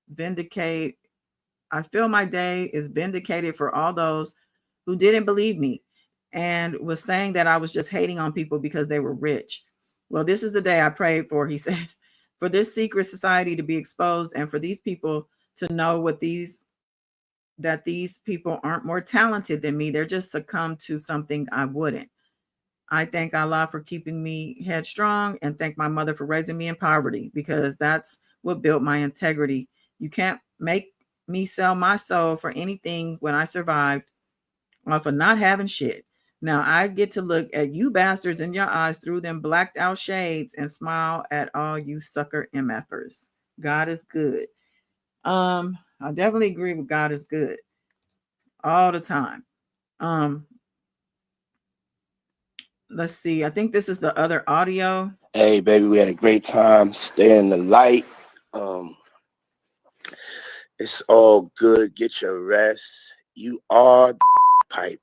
vindicated for all those who didn't believe me and was saying that I was just hating on people because they were rich. Well, this is the day I prayed for, he says, for this secret society to be exposed and for these people to know that these people aren't more talented than me. They're just succumbed to something I wouldn't. I thank Allah for keeping me headstrong and thank my mother for raising me in poverty because that's what built my integrity. You can't make me sell my soul for anything when I survived off of not having shit. Now I get to look at you bastards in your eyes through them blacked out shades and smile at all you sucker MFers. God is good. I definitely agree with God is good all the time. Let's see. I think this is the other audio. Hey, baby, we had a great time. Stay in the light. It's all good. Get your rest. You are pipe.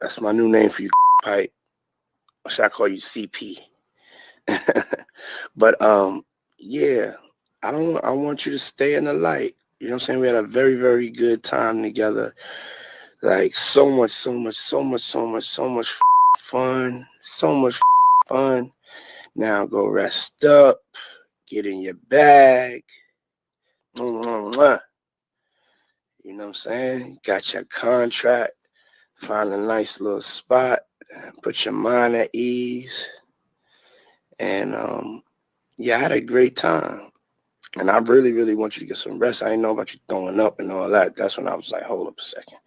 That's my new name for you, pipe. Or should I call you CP? But yeah, I want you to stay in the light. You know what I'm saying? We had a very, very good time together. Like so much fun. So much fun. Now go rest up. Get in your bag. You know what I'm saying? Got your contract. Find a nice little spot. Put your mind at ease. And yeah, I had a great time. And I really, really want you to get some rest. I didn't know about you throwing up and all that. That's when I was like, hold up a second.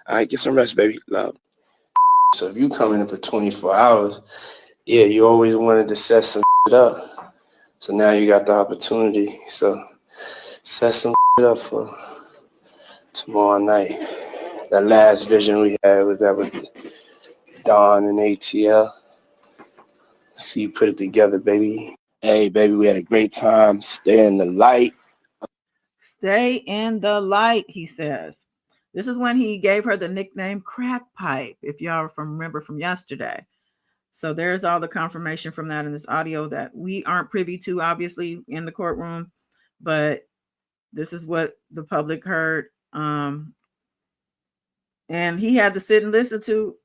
All right, get some rest, baby. Love. So if you come in for 24 hours, yeah, you always wanted to set some up. So now you got the opportunity. So set some up for tomorrow night. That last vision we had was Dawn and ATL. See you put it together, baby. Hey, baby, we had a great time. Stay in the light. Stay in the light, he says. This is when he gave her the nickname Crack Pipe, if y'all remember from yesterday. So there's all the confirmation from that in this audio that we aren't privy to, obviously, in the courtroom, but this is what the public heard. And he had to sit and listen to.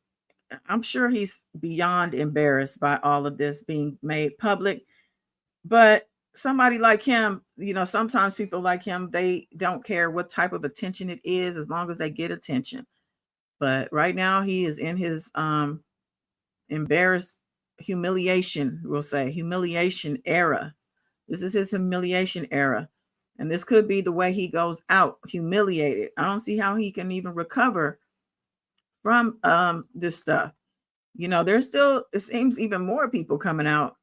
I'm sure he's beyond embarrassed by all of this being made public. But somebody like him, sometimes people like him, they don't care what type of attention it is as long as they get attention. But right now he is in his embarrassed humiliation, we'll say humiliation era. This is his humiliation era. And this could be the way he goes out humiliated. I don't see how he can even recover from this stuff. There's still, it seems, even more people coming out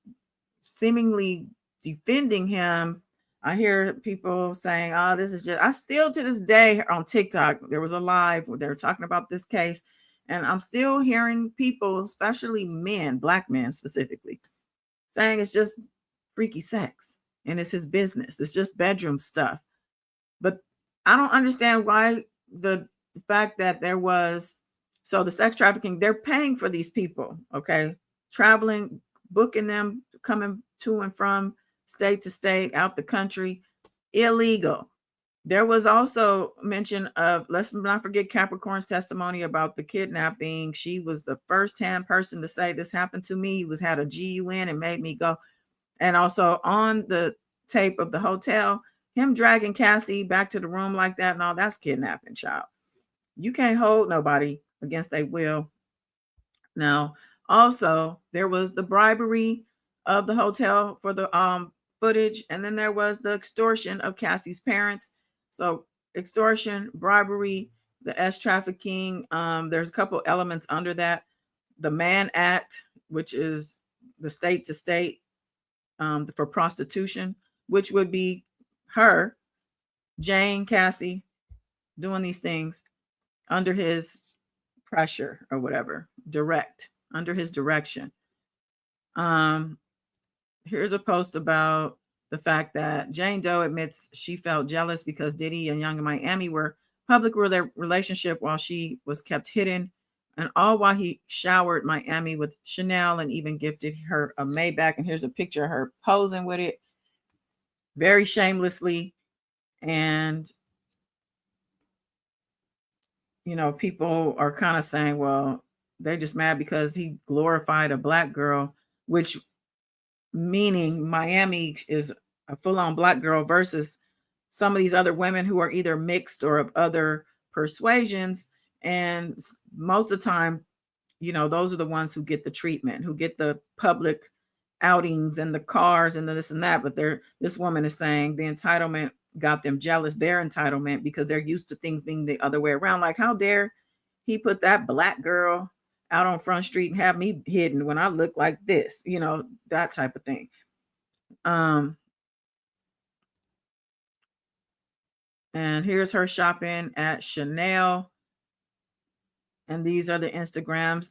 seemingly defending him. I hear people saying, oh, this is just, I still to this day on TikTok, there was a live where they were talking about this case. And I'm still hearing people, especially men, Black men specifically, saying it's just freaky sex and it's his business. It's just bedroom stuff. But I don't understand why the fact that there was, so the sex trafficking, they're paying for these people, okay? Traveling, booking them, coming to and from state to state, out the country, illegal. There was also mention of, let's not forget Capricorn's testimony about the kidnapping. She was the first-hand person to say this happened to me. He had a GUN and made me go. And also on the tape of the hotel, him dragging Cassie back to the room like that and all, that's kidnapping, child. You can't hold nobody against their will. Now, also, there was the bribery of the hotel for the footage, and then there was the extortion of Cassie's parents. So extortion, bribery, the S trafficking, there's a couple elements under that. The Mann Act, which is the state to state for prostitution, which would be her, Jane, Cassie, doing these things under his pressure or whatever, under his direction. Here's a post about the fact that Jane Doe admits she felt jealous because Diddy and Young Miami were public with their relationship while she was kept hidden, and all while he showered Miami with Chanel and even gifted her a Maybach. And here's a picture of her posing with it very shamelessly. And people are kind of saying, well, they're just mad because he glorified a Black girl, which meaning Miami is a full-on Black girl versus some of these other women who are either mixed or of other persuasions. And most of the time, those are the ones who get the treatment, who get the public outings and the cars and the this and that. But this woman is saying the entitlement got them jealous, their entitlement, because they're used to things being the other way around. Like, how dare he put that Black girl out on Front Street and have me hidden when I look like this, that type of thing. And here's her shopping at Chanel. And these are the Instagrams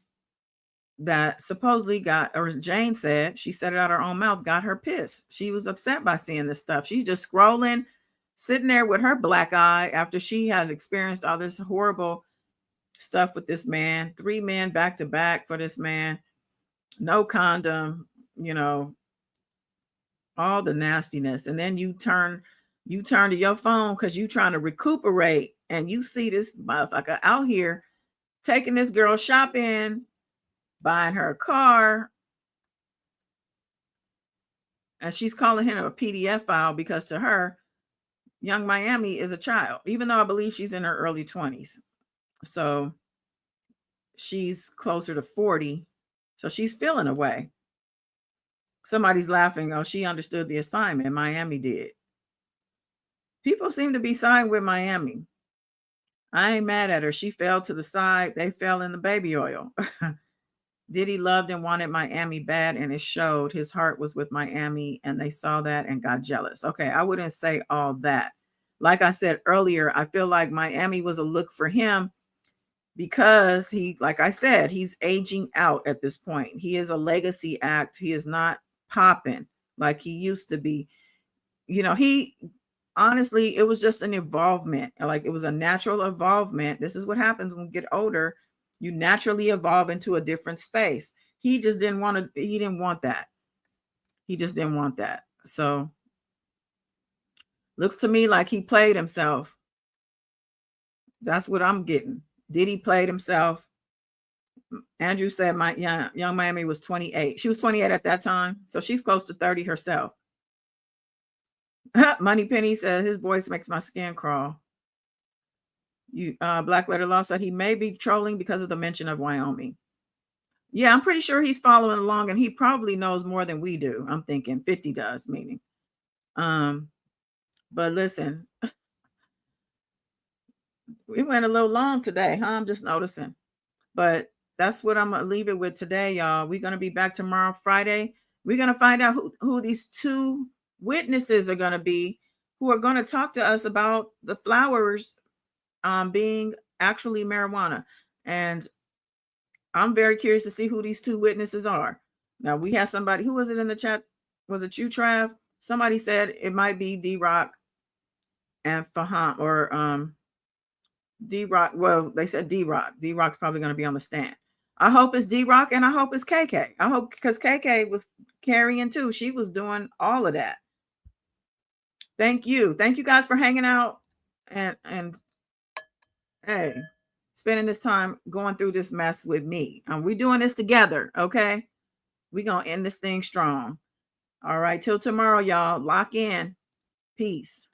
that supposedly got, or Jane said, she said it out her own mouth, got her pissed. She was upset by seeing this stuff. She's just scrolling, sitting there with her black eye after she had experienced all this horrible stuff with this man, 3 men back to back for this man, no condom, all the nastiness. And then you turn to your phone because you're trying to recuperate, and you see this motherfucker out here taking this girl shopping, buying her a car, and she's calling him a PDF file because to her, Young Miami is a child, even though I believe she's in her early 20s. So she's closer to 40. So she's feeling away. Somebody's laughing. Oh, she understood the assignment. Miami did. People seem to be siding with Miami. I ain't mad at her. She fell to the side. They fell in the baby oil. Diddy loved and wanted Miami bad, and it showed. His heart was with Miami, and they saw that and got jealous. Okay, I wouldn't say all that. Like I said earlier, I feel like Miami was a look for him because he, like I said, he's aging out at this point. He is a legacy act. He is not popping like he used to be. honestly, it was just an evolvement. Like it was a natural evolvement. This is what happens when we get older. You naturally evolve into a different space. He just didn't want to, he didn't want that. He just didn't want that. So looks to me like he played himself. That's what I'm getting. Diddy played himself. Andrew said my young Miami was 28. She was 28 at that time. So she's close to 30 herself. Money Penny said his voice makes my skin crawl. Black Letter Law said he may be trolling because of the mention of Wyoming. Yeah, I'm pretty sure he's following along, and he probably knows more than we do. I'm thinking 50 does, meaning. But listen, we went a little long today, huh? I'm just noticing. But that's what I'm gonna leave it with today, y'all. We're gonna be back tomorrow, Friday. We're gonna find out who these two witnesses are gonna be, who are gonna talk to us about the flowers being actually marijuana. And I'm very curious to see who these two witnesses are. Now, we have somebody, who was it in the chat? Was it you, Trav? Somebody said it might be D-Rock and Faham, or D-Rock. Well, they said D-Rock. D-Rock's probably going to be on the stand. I hope it's D-Rock, and I hope it's KK. I hope, because KK was carrying too. She was doing all of that. Thank you. Thank you guys for hanging out and hey, spending this time going through this mess with me. We're doing this together, okay? We're going to end this thing strong. All right, till tomorrow, y'all. Lock in. Peace.